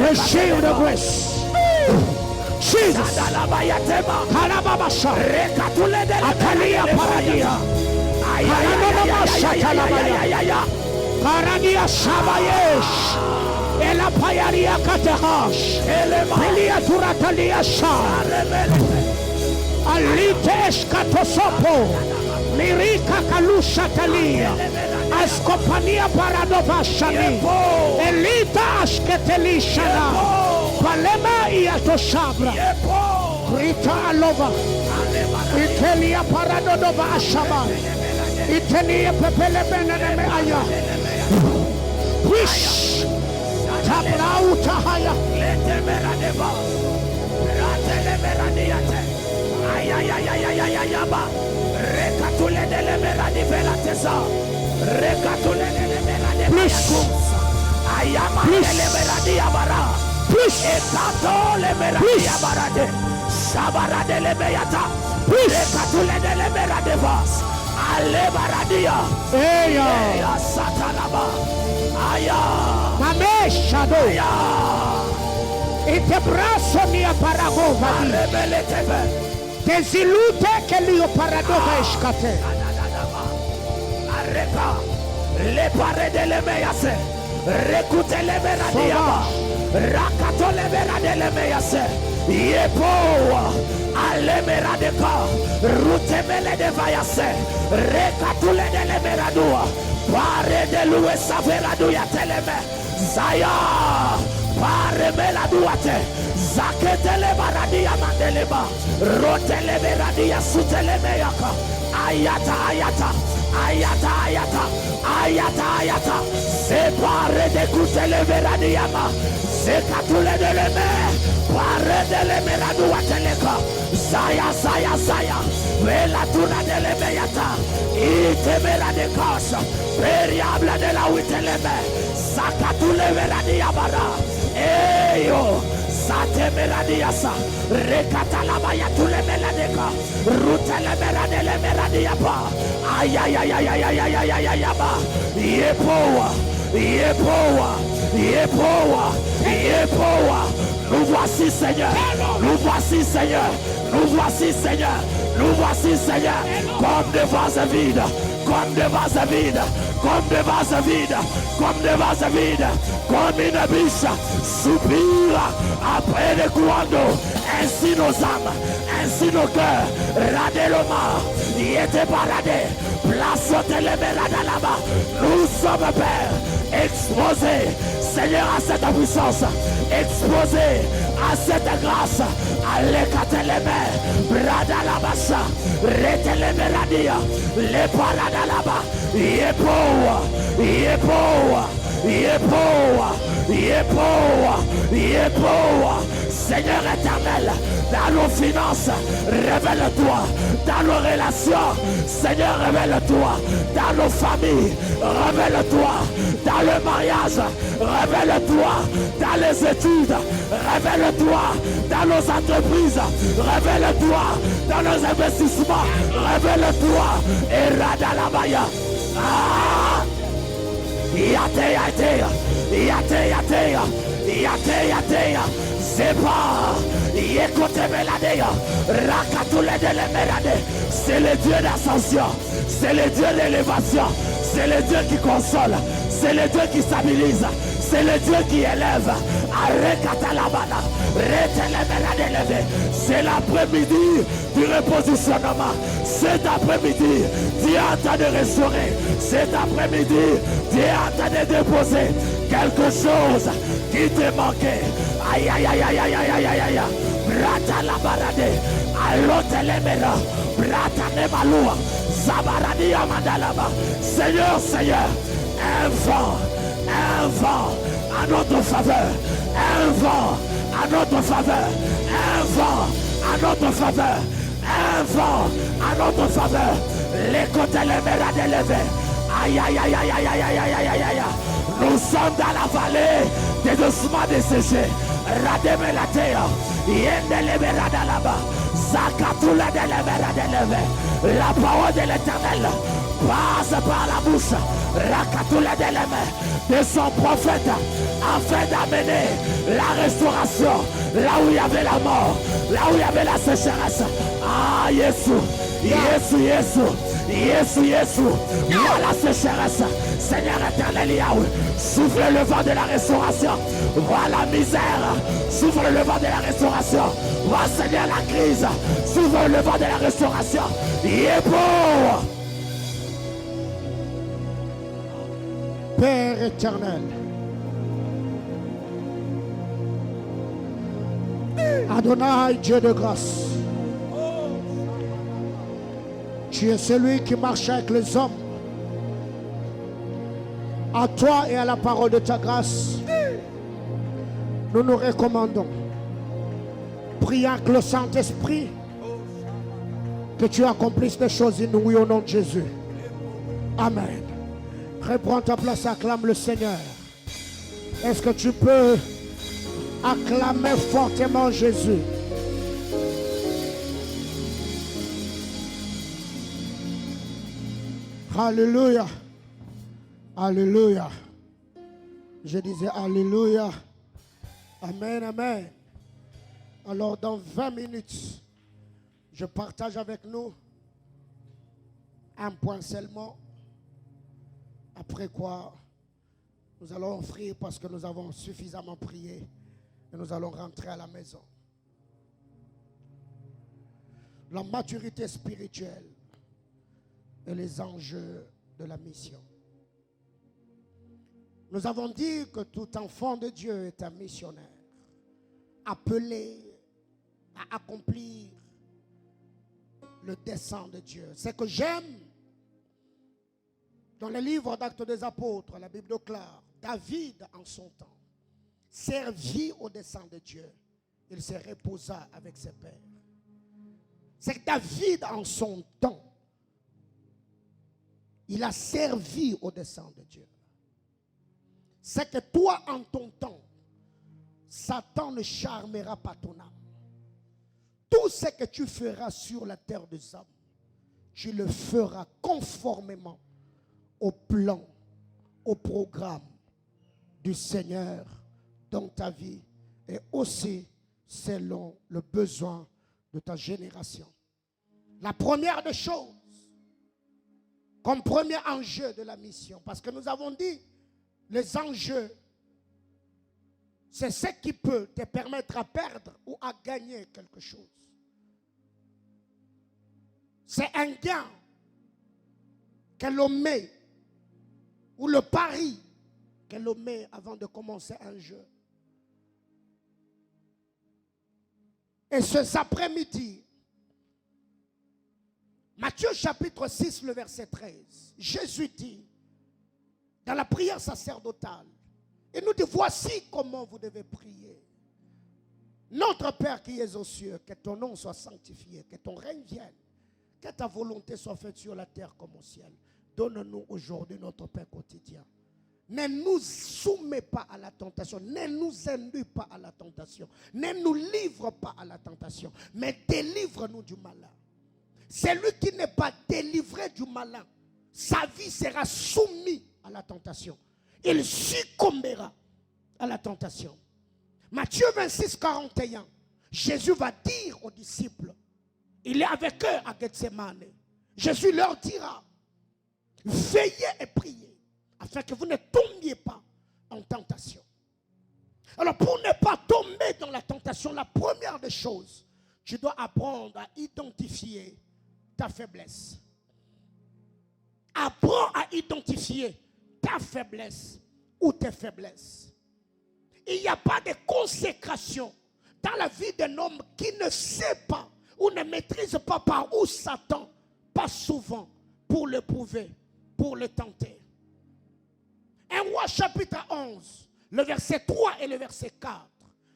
Receive the grace. Jesus. Kalababasha. Atalia paradia. Paradia Shabayesh. Ela payaria katerash. Elia turatalia sha. Alite eskatosopo. Mirika kalusha talia. Askopania paradova shani. Elita asketelishana. Palema iatoshabra. Rita alova. Itelia paradova ashaba. Itelia pepele benene aya. Wish. Tabrau tahaya. Letemeradeva. Ratelemeradiate. Ayayayayayayaba. Rekatule delemeradi velatesa. Rekatule delemeradi. Ayama delemeradi abara. Ekato lemeradi abarade. Sabarade lebeyata. Rekatule delemeradi vas. Alebaradia. Eya satanaba. Aya. Mame shadow. Et te brasso mia paragova. Des ilute che li ho paradova escate. Arreka. Le parede le meyase. Recute le meradia. Rakato le merade le meyase. Yepoa. Ale meradeka. Rute mele de vayase. Recatule de le meradua. Pare de lue saveraduya teleme. Zaya. Pare meladuate. Zaketele baradia mandeleba. Rotele beradia sutele meyaka. Ayata ayata. Ayata ayata. Ayata ayata. Separe de kutele beradia ma. Zekatule de leme. Pare de le meraduate leka. Zaya zaya zaya. Vela tuna de le meyata. Ite merade casa. Periabla de la witeleme. Zakatule beradia bara. Eyo. Sate meradiasa. Rekatalabaya tule meladeka. Rutele meradele meradiapa. Ayayayayayayayayayaba. Yepoa. Yepoa. Yepoa. Yepoa. Nous voici Seigneur. Nous voici Seigneur. Nous voici Seigneur. Nous voici Seigneur. Comme des vases vides. Comme des vases vides. Comme des vases vides. Comme des vases vides. Comme une biche soupire après les courants d'eau. Ainsi nos âmes, ainsi nos cœurs. Radeloma, y était paradé. Place au télémérade là-bas. Nous sommes Père, exposés, Seigneur, à cette puissance. Exposés à cette grâce. Alekateleme, brada la bassa, retelemeradia, le parada là-bas. Yepoa, yepoa, Seigneur éternel, dans nos finances, révèle-toi. Dans nos relations, Seigneur, révèle-toi. Dans nos familles, révèle-toi. Dans le mariage, révèle-toi. Dans les études, révèle-toi. Dans nos entreprises, révèle-toi. Dans nos investissements, révèle-toi. Et Radalabaya. Ah! Yate. Zeba, Yekote Meladea, Rakatule de l'Emerade. C'est le Dieu d'ascension, c'est le Dieu d'élévation, c'est le Dieu qui console, c'est le Dieu qui stabilise, c'est le Dieu qui élève. Arrekatalabana, Retelemerade élevé. C'est l'après-midi du repositionnement. Cet après-midi, Dieu est en train de restaurer. Cet après-midi, Dieu est en train de déposer quelque chose qui te manquait. Aïe, aïe, aïe, aïe, aïe, aïe, aïe, aïe. Brata la barade. Alote lemera. Brata ne malua. Zabaradi amadalaba. Seigneur, un vent à notre faveur. Un vent à notre faveur. Un vent à notre faveur. Un vent à notre faveur. Les côtés lemera d'élever. Aïe, aïe, aïe, aïe, aïe, aïe, aïe, aïe, aïe, aïe. Nous sommes dans la vallée des ossements desséchés. Rademe la terre. Yendelebera là-bas. Zakatula de l'Ebera de. La parole de l'Éternel passe par la bouche. Rakatula de l'Ebera de son prophète afin d'amener la restauration là où il y avait la mort, là où il y avait la sécheresse. Ah, Jésus. Moi la sécheresse, Seigneur éternel Yahweh, souffle le vent de la restauration. Vois la misère, souffle le vent de la restauration. Vois Seigneur la crise, souffle le vent de la restauration. Yébo. Père éternel, Adonai, Dieu de grâce, tu es celui qui marche avec les hommes. À toi et à la parole de ta grâce, nous nous recommandons. Prions que le Saint-Esprit, que tu accomplisses des choses inouïes au nom de Jésus. Amen. Reprends ta place, acclame le Seigneur. Est-ce que tu peux acclamer fortement Jésus? Alléluia. Alléluia. Je disais Alléluia. Amen, amen. Alors dans 20 minutes, je partage avec nous un point seulement. Après quoi, nous allons offrir parce que nous avons suffisamment prié et nous allons rentrer à la maison. La maturité spirituelle et les enjeux de la mission. Nous avons dit que tout enfant de Dieu est un missionnaire, appelé à accomplir le dessein de Dieu. C'est que j'aime, dans le livre d'Actes des Apôtres, la Bible déclare, David en son temps, servit au dessein de Dieu, il se reposa avec ses pères. C'est que David en son temps, il a servi au dessein de Dieu. C'est que toi, en ton temps, Satan ne charmera pas ton âme. Tout ce que tu feras sur la terre des hommes, tu le feras conformément au plan, au programme du Seigneur dans ta vie et aussi selon le besoin de ta génération. La première des choses, comme premier enjeu de la mission, parce que nous avons dit, les enjeux, c'est ce qui peut te permettre à perdre ou à gagner quelque chose. C'est un gain que l'on met, ou le pari que l'on met avant de commencer un jeu. Et cet après-midi, Matthieu chapitre 6, le verset 13, Jésus dit, dans la prière sacerdotale. Et nous dit, voici comment vous devez prier. Notre Père qui es aux cieux, que ton nom soit sanctifié, que ton règne vienne, que ta volonté soit faite sur la terre comme au ciel. Donne-nous aujourd'hui notre pain quotidien. Ne nous soumets pas à la tentation, ne nous induis pas à la tentation, ne nous livre pas à la tentation, mais délivre-nous du malin. Celui qui n'est pas délivré du malin, sa vie sera soumise à la tentation. Il succombera à la tentation. Matthieu 26, 41, Jésus va dire aux disciples, il est avec eux à Gethsemane. Jésus leur dira, veillez et priez, afin que vous ne tombiez pas en tentation. Alors pour ne pas tomber dans la tentation, la première des choses, tu dois apprendre à identifier ta faiblesse. Apprends à identifier ta faiblesse ou tes faiblesses. Il n'y a pas de consécration dans la vie d'un homme qui ne sait pas ou ne maîtrise pas par où Satan passe souvent pour le prouver, pour le tenter. 1 Roi chapitre 11, le verset 3 et le verset 4.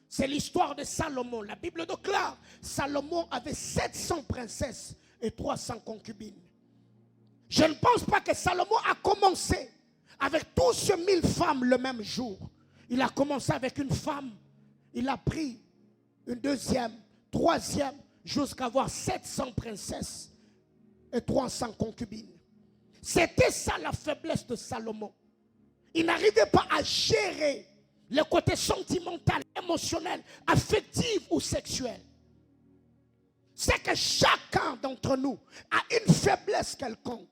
C'est l'histoire de Salomon. La Bible déclare, Salomon avait 700 princesses et 300 concubines. Je ne pense pas que Salomon a commencé avec tous ces 1000 femmes le même jour. Il a commencé avec une femme. Il a pris une deuxième, troisième, jusqu'à avoir 700 princesses et 300 concubines. C'était ça la faiblesse de Salomon. Il n'arrivait pas à gérer le côté sentimental, émotionnel, affectif ou sexuel. C'est que chacun d'entre nous a une faiblesse quelconque.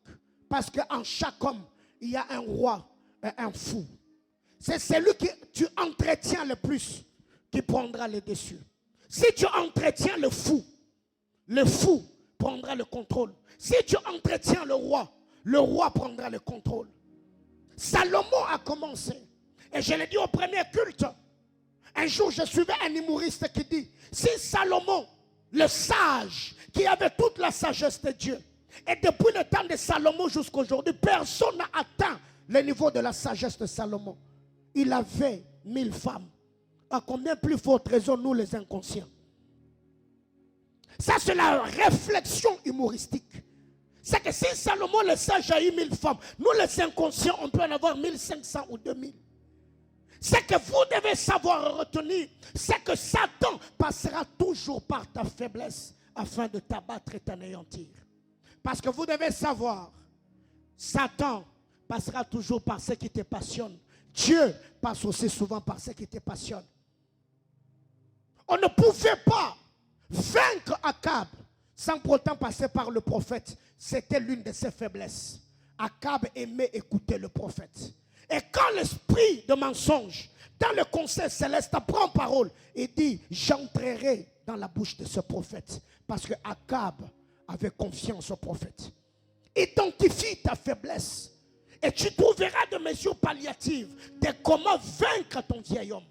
Parce qu'en chaque homme, il y a un roi et un fou. C'est celui que tu entretiens le plus qui prendra le dessus. Si tu entretiens le fou prendra le contrôle. Si tu entretiens le roi prendra le contrôle. Salomon a commencé. Et je l'ai dit au premier culte. Un jour, je suivais un humoriste qui dit, si Salomon, le sage, qui avait toute la sagesse de Dieu, et depuis le temps de Salomon jusqu'à aujourd'hui, personne n'a atteint le niveau de la sagesse de Salomon. Il avait 1000 femmes. À combien plus forte raison nous les inconscients? Ça c'est la réflexion humoristique. C'est que si Salomon le sage a eu 1000 femmes, nous les inconscients on peut en avoir 1500 ou 2000. Ce que vous devez savoir retenir, c'est que Satan passera toujours par ta faiblesse afin de t'abattre et t'anéantir. Parce que vous devez savoir, Satan passera toujours par ce qui te passionne. Dieu passe aussi souvent par ce qui te passionne. On ne pouvait pas vaincre Akab sans pour autant passer par le prophète. C'était l'une de ses faiblesses. Akab aimait écouter le prophète. Et quand l'esprit de mensonge, dans le conseil céleste, prend parole et dit, j'entrerai dans la bouche de ce prophète. Parce que Akab avait confiance au prophète. Identifie ta faiblesse. Et tu trouveras des mesures palliatives de comment vaincre ton vieil homme.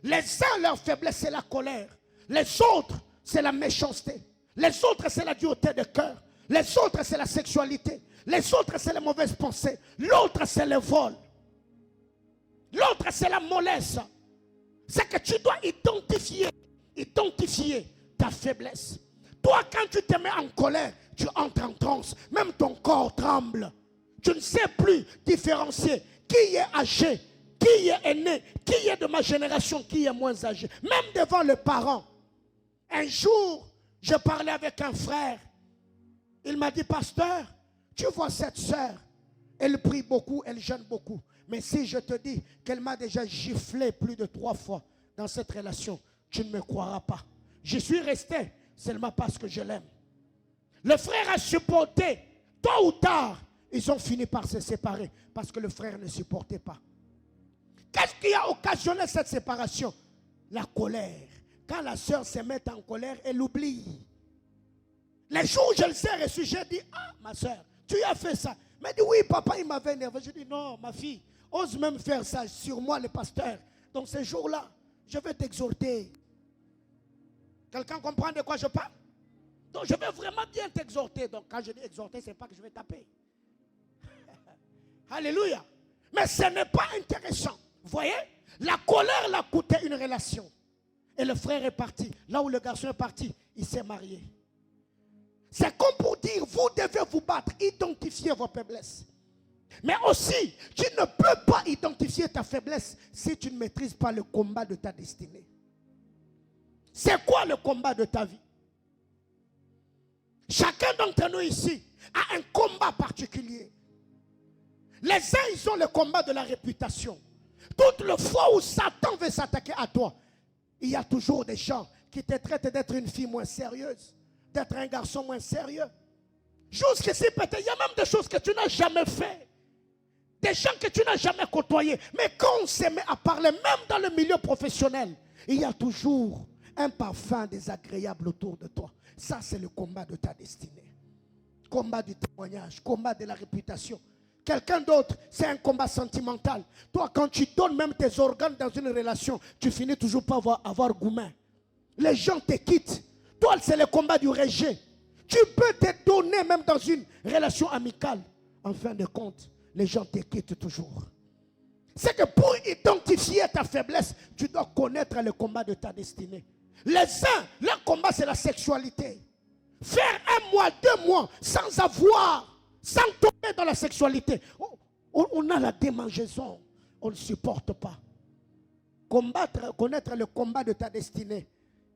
Les uns, leur faiblesse, c'est la colère. Les autres, c'est la méchanceté. Les autres, c'est la dureté de cœur. Les autres, c'est la sexualité. Les autres, c'est les mauvaises pensées. L'autre, c'est le vol. L'autre, c'est la mollesse. C'est que tu dois identifier ta faiblesse. Toi, quand tu te mets en colère, tu entres en transe. Même ton corps tremble. Tu ne sais plus différencier qui est âgé, qui est aîné, qui est de ma génération, qui est moins âgé. Même devant les parents. Un jour, je parlais avec un frère. Il m'a dit, pasteur, tu vois cette sœur, elle prie beaucoup, elle jeûne beaucoup. Mais si je te dis qu'elle m'a déjà giflé plus de 3 fois dans cette relation, tu ne me croiras pas. Je suis resté seulement parce que je l'aime. Le frère a supporté, tôt ou tard, ils ont fini par se séparer parce que le frère ne supportait pas. Qu'est-ce qui a occasionné cette séparation? La colère. Quand la sœur se met en colère, elle oublie. Les jours où je le sais reçu, j'ai dit, ah ma sœur, tu as fait ça. Elle m'a dit, oui papa, il m'avait énervé. Je dis, non ma fille, ose même faire ça sur moi le pasteur. Donc ce jour-là, je vais t'exhorter. Quelqu'un comprend de quoi je parle? Donc je vais vraiment bien t'exhorter. Donc quand je dis exhorter, ce n'est pas que je vais taper. Alléluia. Mais ce n'est pas intéressant. Vous voyez, la colère l'a coûté une relation. Et le frère est parti. Là où le garçon est parti, il s'est marié. C'est comme pour dire, vous devez vous battre, identifier vos faiblesses. Mais aussi, tu ne peux pas identifier ta faiblesse si tu ne maîtrises pas le combat de ta destinée. C'est quoi le combat de ta vie? Chacun d'entre nous ici a un combat particulier. Les uns, ils ont le combat de la réputation. Toutes les fois où Satan veut s'attaquer à toi, il y a toujours des gens qui te traitent d'être une fille moins sérieuse, d'être un garçon moins sérieux. Jusqu'ici, peut-être, il y a même des choses que tu n'as jamais fait. Des gens que tu n'as jamais côtoyés. Mais quand on se met à parler, même dans le milieu professionnel, il y a toujours un parfum désagréable autour de toi. Ça, c'est le combat de ta destinée. Combat du témoignage, combat de la réputation. Quelqu'un d'autre, c'est un combat sentimental. Toi, quand tu donnes même tes organes dans une relation, tu finis toujours par avoir gourmand. Les gens te quittent. Toi, c'est le combat du rejet. Tu peux te donner même dans une relation amicale. En fin de compte, les gens te quittent toujours. C'est que pour identifier ta faiblesse, tu dois connaître le combat de ta destinée. Les uns, leur combat, c'est la sexualité. Faire 1 mois, 2 mois sans avoir, sans tomber dans la sexualité. On a la démangeaison. On ne supporte pas. Connaître le combat de ta destinée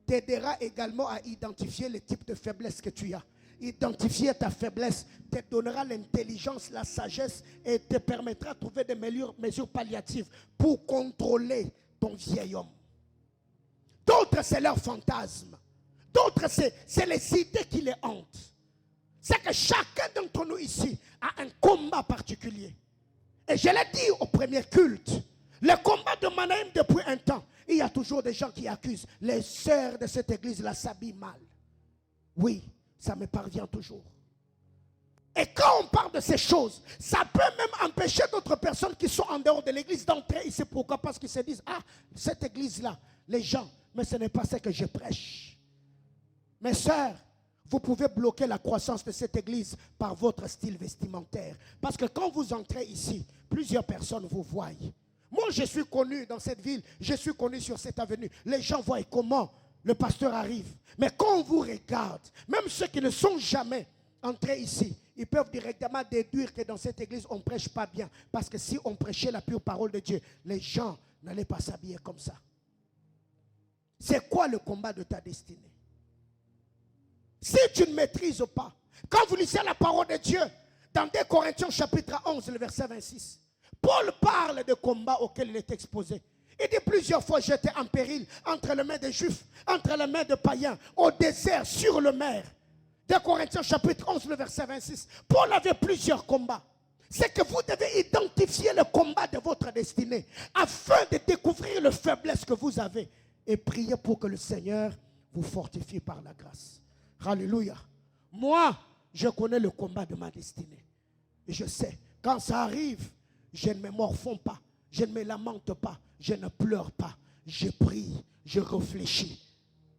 t'aidera également à identifier le type de faiblesse que tu as. Identifier ta faiblesse te donnera l'intelligence, la sagesse et te permettra de trouver des mesures palliatives pour contrôler ton vieil homme. D'autres, c'est leur fantasme. D'autres, c'est les idées qui les hantent. C'est que chacun d'entre nous ici a un combat particulier. Et je l'ai dit au premier culte, le combat de Manaïm depuis un temps, il y a toujours des gens qui accusent. Les sœurs de cette église-là s'habillent mal. Oui, ça me parvient toujours. Et quand on parle de ces choses, ça peut même empêcher d'autres personnes qui sont en dehors de l'église d'entrer ici. Pourquoi? Parce qu'ils se disent, ah, cette église-là, les gens, mais ce n'est pas ce que je prêche. Mes sœurs, vous pouvez bloquer la croissance de cette église par votre style vestimentaire. Parce que quand vous entrez ici, plusieurs personnes vous voient. Moi, je suis connu dans cette ville, je suis connu sur cette avenue. Les gens voient comment le pasteur arrive. Mais quand on vous regarde, même ceux qui ne sont jamais entrés ici, ils peuvent directement déduire que dans cette église, on ne prêche pas bien. Parce que si on prêchait la pure parole de Dieu, les gens n'allaient pas s'habiller comme ça. C'est quoi le combat de ta destinée? Si tu ne maîtrises pas, quand vous lisez la parole de Dieu, dans 2 Corinthiens chapitre 11, le verset 26, Paul parle de combats auxquels il est exposé. Il dit plusieurs fois, j'étais en péril entre les mains des Juifs, entre les mains de païens, au désert, sur le mer. 2 Corinthiens chapitre 11, le verset 26. Paul avait plusieurs combats. C'est que vous devez identifier le combat de votre destinée afin de découvrir les faiblesses que vous avez et prier pour que le Seigneur vous fortifie par la grâce. Alléluia. Moi, je connais le combat de ma destinée. Et je sais, quand ça arrive, je ne me morfonds pas, je ne me lamente pas, je ne pleure pas. Je prie, je réfléchis.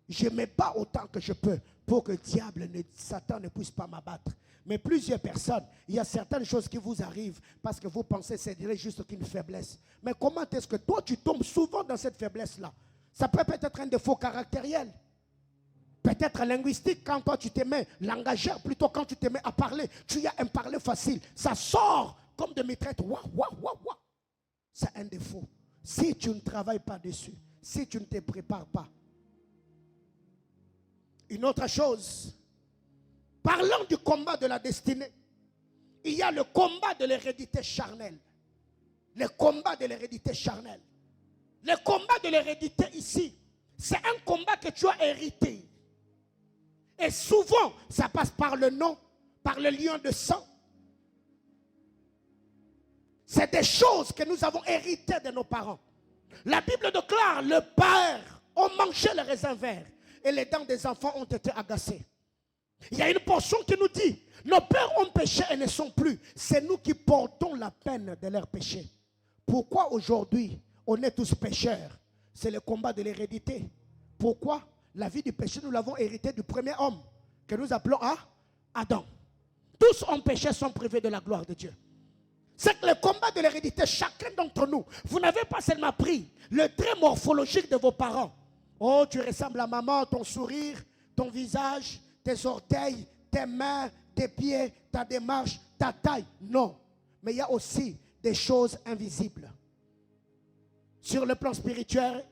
Je me bats autant que je peux pour que le diable, Satan ne puisse pas m'abattre. Mais plusieurs personnes, il y a certaines choses qui vous arrivent parce que vous pensez que c'est juste qu'une faiblesse. Mais comment est-ce que toi, tu tombes souvent dans cette faiblesse-là? Ça peut être un défaut caractériel. Peut-être linguistique, quand toi tu te mets, langagère plutôt, quand tu te mets à parler, tu as un parler facile. Ça sort comme de mitraillettes. Ouah, ouah, ouah, ouah. C'est un défaut. Si tu ne travailles pas dessus, si tu ne te prépares pas. Une autre chose, parlant du combat de la destinée, il y a le combat de l'hérédité charnelle. Le combat de l'hérédité charnelle. Le combat de l'hérédité ici, c'est un combat que tu as hérité. Et souvent, ça passe par le nom, par le lien de sang. C'est des choses que nous avons héritées de nos parents. La Bible déclare, le père a mangé les raisins verts et les dents des enfants ont été agacées. Il y a une portion qui nous dit, nos pères ont péché et ne sont plus. C'est nous qui portons la peine de leur péché. Pourquoi aujourd'hui, on est tous pécheurs? C'est le combat de l'hérédité. Pourquoi? La vie du péché, nous l'avons hérité du premier homme, que nous appelons Adam. Tous ont péché, sont privés de la gloire de Dieu. C'est que le combat de l'hérédité, chacun d'entre nous, vous n'avez pas seulement pris le trait morphologique de vos parents. Oh, tu ressembles à maman, ton sourire, ton visage, tes orteils, tes mains, tes pieds, ta démarche, ta taille. Non. Mais il y a aussi des choses invisibles. Sur le plan spirituel,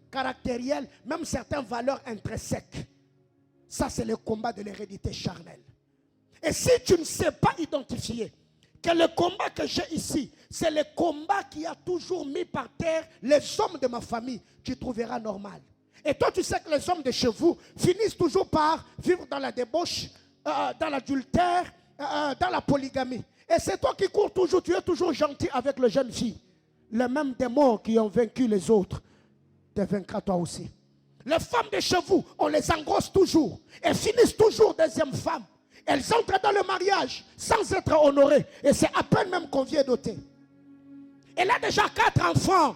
caractériel, même certaines valeurs intrinsèques. Ça, c'est le combat de l'hérédité charnelle. Et si tu ne sais pas identifier que le combat que j'ai ici, c'est le combat qui a toujours mis par terre les hommes de ma famille, tu trouveras normal. Et toi, tu sais que les hommes de chez vous finissent toujours par vivre dans la débauche, dans l'adultère, dans la polygamie. Et c'est toi qui cours toujours, tu es toujours gentil avec les jeunes filles. Les mêmes démons qui ont vaincu les autres, te vaincra toi aussi. Les femmes de chez vous, on les engrosse toujours. Elles finissent toujours deuxième femme. Elles entrent dans le mariage sans être honorées. Et c'est à peine même qu'on vient doter. Elle a déjà 4 enfants.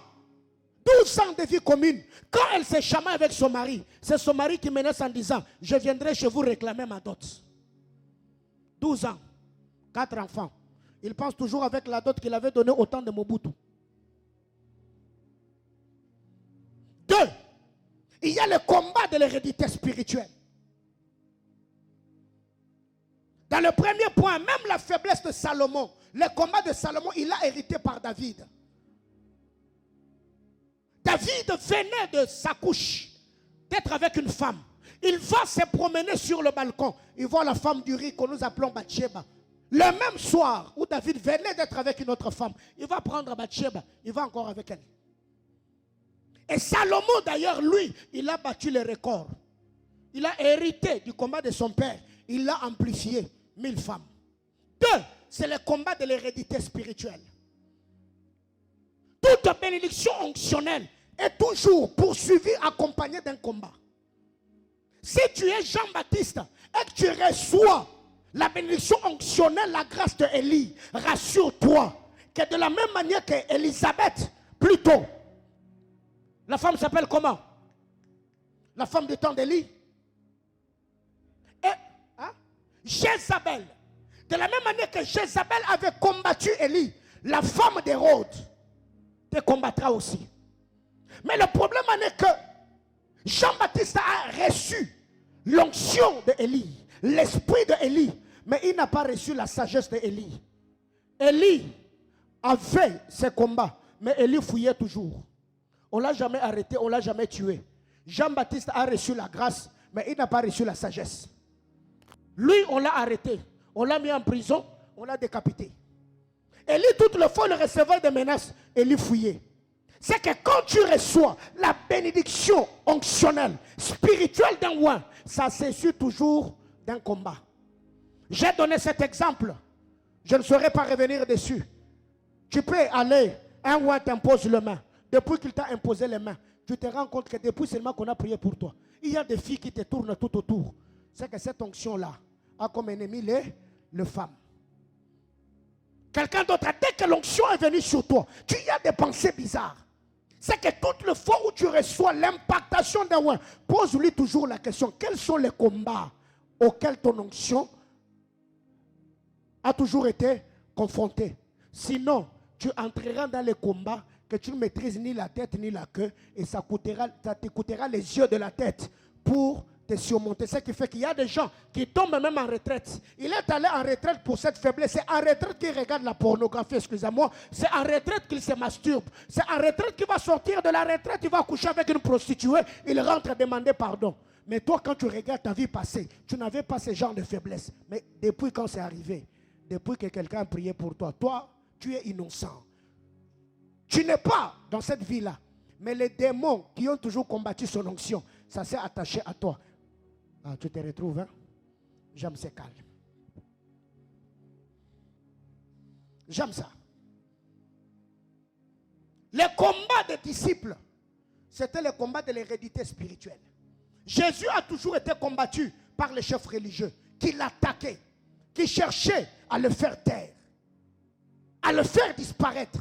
12 ans de vie commune. Quand elle se chamaille avec son mari, c'est son mari qui menace en disant, je viendrai chez vous réclamer ma dot. 12 ans, 4 enfants. Il pense toujours avec la dot qu'il avait donnée au temps de Mobutu. 2. Il y a le combat de l'hérédité spirituelle. Dans le premier point, même la faiblesse de Salomon, le combat de Salomon, il l'a hérité par David. David venait de sa couche, d'être avec une femme. Il va se promener sur le balcon. Il voit la femme du riz que nous appelons Bathsheba. Le même soir où David venait d'être avec une autre femme, il va prendre Bathsheba, il va encore avec elle. Et Salomon d'ailleurs, lui, il a battu les records. Il a hérité du combat de son père. Il l'a amplifié. 1000 femmes. 2, c'est le combat de l'hérédité spirituelle. Toute bénédiction onctionnelle est toujours poursuivie, accompagnée d'un combat. Si tu es Jean-Baptiste et que tu reçois la bénédiction onctionnelle, la grâce de Élie, rassure-toi que de la même manière qu'Élisabeth, plutôt, la femme s'appelle comment? La femme du temps d'Élie. Jézabel. De la même manière que Jézabel avait combattu Élie, la femme d'Hérode te combattra aussi. Mais le problème est que Jean-Baptiste a reçu l'onction d'Élie, l'esprit d'Élie, mais il n'a pas reçu la sagesse d'Élie. Élie avait ses combats, mais Élie fouillait toujours. On ne l'a jamais arrêté, on ne l'a jamais tué. Jean-Baptiste a reçu la grâce, mais il n'a pas reçu la sagesse. Lui, on l'a arrêté, on l'a mis en prison, on l'a décapité. Élie, toutes les fois, il recevait des menaces, Élie fouillait. C'est que quand tu reçois la bénédiction onctionnelle, spirituelle d'un roi, ça s'essuie toujours d'un combat. J'ai donné cet exemple, je ne saurais pas revenir dessus. Tu peux aller, un roi t'impose les mains. Depuis qu'il t'a imposé les mains, tu te rends compte que depuis seulement qu'on a prié pour toi, il y a des filles qui te tournent tout autour. C'est que cette onction-là a comme ennemi les femmes. Quelqu'un d'autre, dès que l'onction est venue sur toi, tu y as des pensées bizarres. C'est que toutes les fois où tu reçois l'impactation d'un roi, pose-lui toujours la question, quels sont les combats auxquels ton onction a toujours été confrontée? Sinon, tu entreras dans les combats que tu ne maîtrises ni la tête ni la queue, et ça te coûtera les yeux de la tête pour te surmonter. Ce qui fait qu'il y a des gens qui tombent même en retraite. Il est allé en retraite pour cette faiblesse. C'est en retraite qu'il regarde la pornographie, excusez-moi. C'est en retraite qu'il se masturbe. C'est en retraite qu'il va sortir de la retraite, il va coucher avec une prostituée, il rentre demander pardon. Mais toi, quand tu regardes ta vie passée, tu n'avais pas ce genre de faiblesse. Mais depuis quand c'est arrivé, depuis que quelqu'un a prié pour toi, toi, tu es innocent. Tu n'es pas dans cette vie-là. Mais les démons qui ont toujours combattu son onction, ça s'est attaché à toi. Ah, tu te retrouves, hein? J'aime ces calmes. J'aime ça. Le combat des disciples, c'était le combat de l'hérédité spirituelle. Jésus a toujours été combattu par les chefs religieux qui l'attaquaient, qui cherchaient à le faire taire, à le faire disparaître.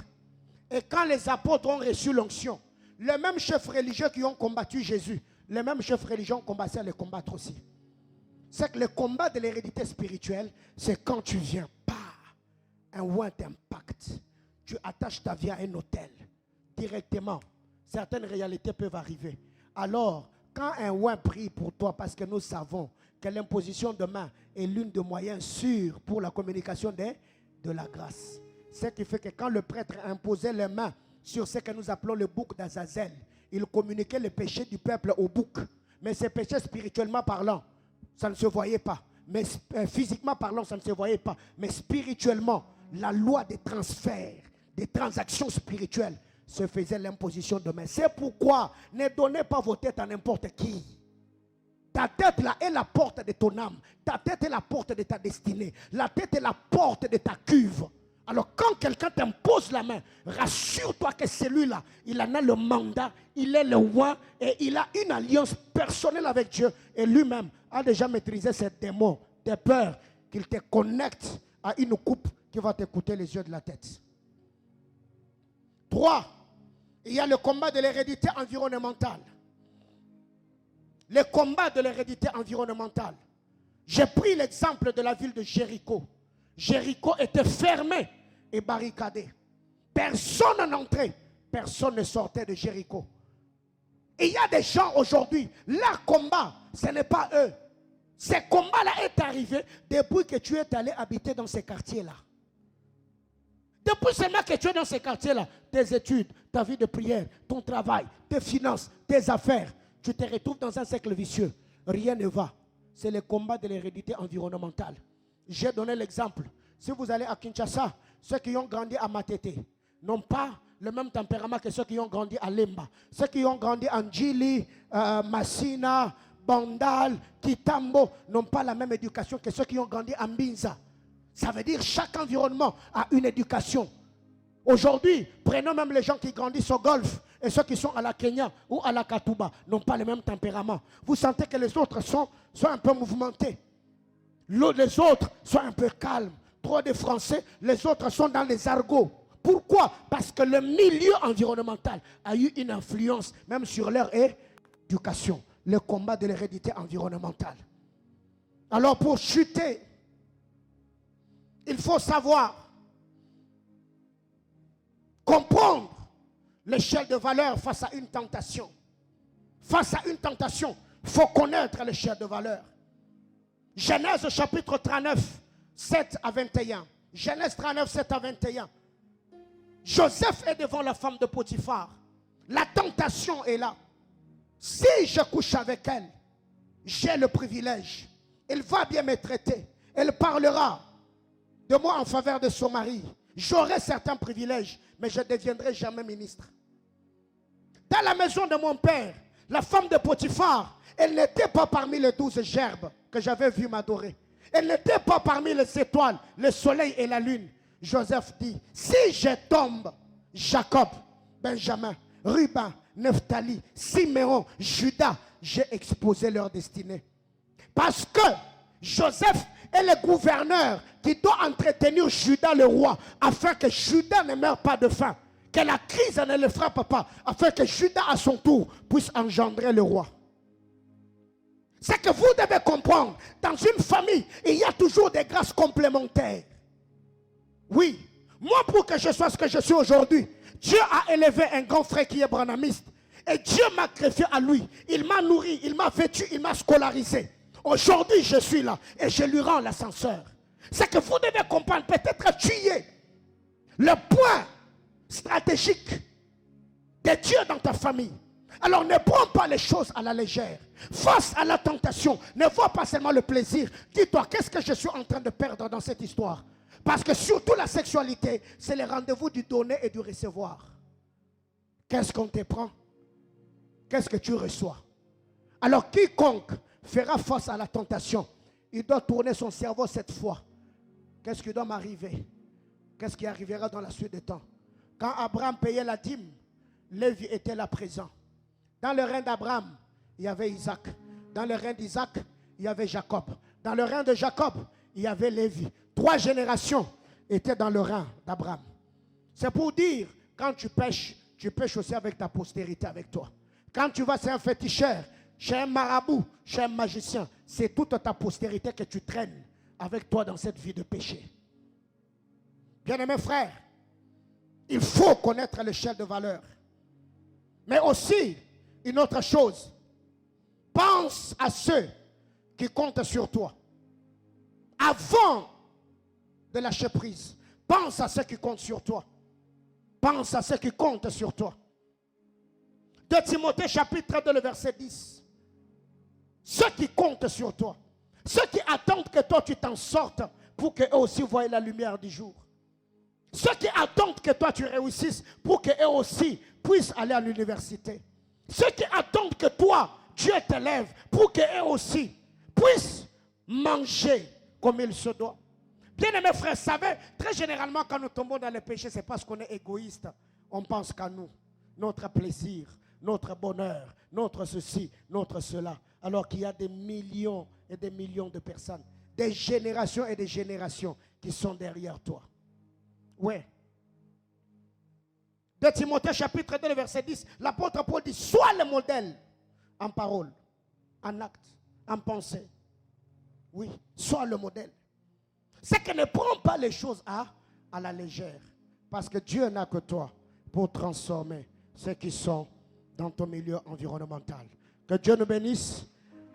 Et quand les apôtres ont reçu l'onction, les mêmes chefs religieux qui ont combattu Jésus, les mêmes chefs religieux ont commencé à le combattre aussi. C'est que le combat de l'hérédité spirituelle, c'est quand tu viens pas un oin t'impacte. Tu attaches ta vie à un hôtel. Directement, certaines réalités peuvent arriver. Alors, quand un oin prie pour toi, parce que nous savons que l'imposition de main est l'une des moyens sûrs pour la communication de la grâce. Ce qui fait que quand le prêtre imposait les mains sur ce que nous appelons le bouc d'Azazel, il communiquait les péchés du peuple au bouc. Mais ces péchés spirituellement parlant, ça ne se voyait pas. Mais physiquement parlant, ça ne se voyait pas. Mais spirituellement, la loi des transferts, des transactions spirituelles, se faisait l'imposition de main. C'est pourquoi ne donnez pas vos têtes à n'importe qui. Ta tête là est la porte de ton âme. Ta tête est la porte de ta destinée. La tête est la porte de ta cuve. Alors quand quelqu'un t'impose la main, rassure-toi que celui-là, il en a le mandat, il est le roi et il a une alliance personnelle avec Dieu. Et lui-même a déjà maîtrisé ces démons, tes peurs, qu'il te connecte à une coupe qui va te coûter les yeux de la tête. 3. Il y a le combat de l'hérédité environnementale. Le combat de l'hérédité environnementale. J'ai pris l'exemple de la ville de Jéricho. Jéricho était fermé et barricadé. Personne n'entrait, personne ne sortait de Jéricho. Et il y a des gens aujourd'hui, leur combat, ce n'est pas eux. Ce combat-là est arrivé depuis que tu es allé habiter dans ces quartiers-là. Depuis seulement que tu es dans ces quartiers-là, tes études, ta vie de prière, ton travail, tes finances, tes affaires, tu te retrouves dans un cercle vicieux. Rien ne va. C'est le combat de l'hérédité environnementale. J'ai donné l'exemple. Si vous allez à Kinshasa, ceux qui ont grandi à Matete n'ont pas le même tempérament que ceux qui ont grandi à Lemba. Ceux qui ont grandi en Djili, Massina, Bandal, Kitambo n'ont pas la même éducation que ceux qui ont grandi à Mbinza. Ça veut dire chaque environnement a une éducation. Aujourd'hui, prenons même les gens qui grandissent au Golfe et ceux qui sont à la Kenya ou à la Katouba n'ont pas le même tempérament. Vous sentez que les autres sont un peu mouvementés. Les autres sont un peu calmes. Trop de Français, les autres sont dans les argots. Pourquoi? Parce que le milieu environnemental a eu une influence même sur leur éducation. Le combat de l'hérédité environnementale. Alors pour chuter, il faut savoir comprendre l'échelle de valeur face à une tentation. Face à une tentation, il faut connaître l'échelle de valeur. Genèse chapitre 39, 7 à 21. Genèse 39, 7 à 21. Joseph est devant la femme de Potiphar. La tentation est là. Si je couche avec elle, j'ai le privilège. Elle va bien me traiter. Elle parlera de moi en faveur de son mari. J'aurai certains privilèges, mais je ne deviendrai jamais ministre. Dans la maison de mon père, la femme de Potiphar, elle n'était pas parmi les 12 gerbes que j'avais vu m'adorer. Elle n'était pas parmi les étoiles, le soleil et la lune. Joseph dit, si je tombe, Jacob, Benjamin, Ruben, Nephtali, Siméon, Judas, j'ai exposé leur destinée. Parce que Joseph est le gouverneur qui doit entretenir Judas le roi, afin que Judas ne meure pas de faim, que la crise ne le frappe pas, afin que Judas à son tour puisse engendrer le roi. C'est que vous devez comprendre, dans une famille, il y a toujours des grâces complémentaires. Oui, moi pour que je sois ce que je suis aujourd'hui, Dieu a élevé un grand frère qui est branhamiste. Et Dieu m'a greffé à lui. Il m'a nourri, il m'a vêtu, il m'a scolarisé. Aujourd'hui, je suis là et je lui rends l'ascenseur. C'est que vous devez comprendre, peut-être tu y es. Le point stratégique de Dieu dans ta famille. Alors ne prends pas les choses à la légère. Face à la tentation, ne vois pas seulement le plaisir. Dis-toi, qu'est-ce que je suis en train de perdre dans cette histoire? Parce que surtout la sexualité, c'est le rendez-vous du donner et du recevoir. Qu'est-ce qu'on te prend? Qu'est-ce que tu reçois? Alors quiconque fera face à la tentation, il doit tourner son cerveau cette fois. Qu'est-ce qui doit m'arriver? Qu'est-ce qui arrivera dans la suite des temps? Quand Abraham payait la dîme, Lévi était là présent. Dans le règne d'Abraham, il y avait Isaac. Dans le règne d'Isaac, il y avait Jacob. Dans le règne de Jacob, il y avait Lévi. 3 générations étaient dans le règne d'Abraham. C'est pour dire, quand tu pêches aussi avec ta postérité avec toi. Quand tu vas chez un féticheur, chez un marabout, chez un magicien, c'est toute ta postérité que tu traînes avec toi dans cette vie de péché. Bien-aimés frères, il faut connaître l'échelle de valeur. Mais aussi, une autre chose, pense à ceux qui comptent sur toi. Avant de lâcher prise, pense à ceux qui comptent sur toi. Pense à ceux qui comptent sur toi. 2 Timothée chapitre 2, le verset 10. Ceux qui comptent sur toi. Ceux qui attendent que toi tu t'en sortes pour qu'eux aussi voient la lumière du jour. Ceux qui attendent que toi tu réussisses pour qu'eux aussi puissent aller à l'université. Ceux qui attendent que toi, Dieu t'élève pour qu'eux aussi puissent manger comme il se doit. Bien-aimés frères, vous savez, très généralement quand nous tombons dans les péchés, c'est parce qu'on est égoïste. On pense qu'à nous, notre plaisir, notre bonheur, notre ceci, notre cela. Alors qu'il y a des millions et des millions de personnes, des générations et des générations qui sont derrière toi. Ouais. 2 Timothée chapitre 2, verset 10, l'apôtre Paul dit, sois le modèle en parole, en acte, en pensée. Oui, sois le modèle. C'est que ne prends pas les choses à la légère. Parce que Dieu n'a que toi pour transformer ceux qui sont dans ton milieu environnemental. Que Dieu nous bénisse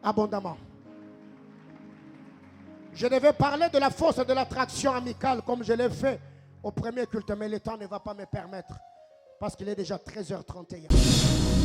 abondamment. Je devais parler de la force de l'attraction amicale comme je l'ai fait au premier culte, mais le temps ne va pas me permettre parce qu'il est déjà 13h31.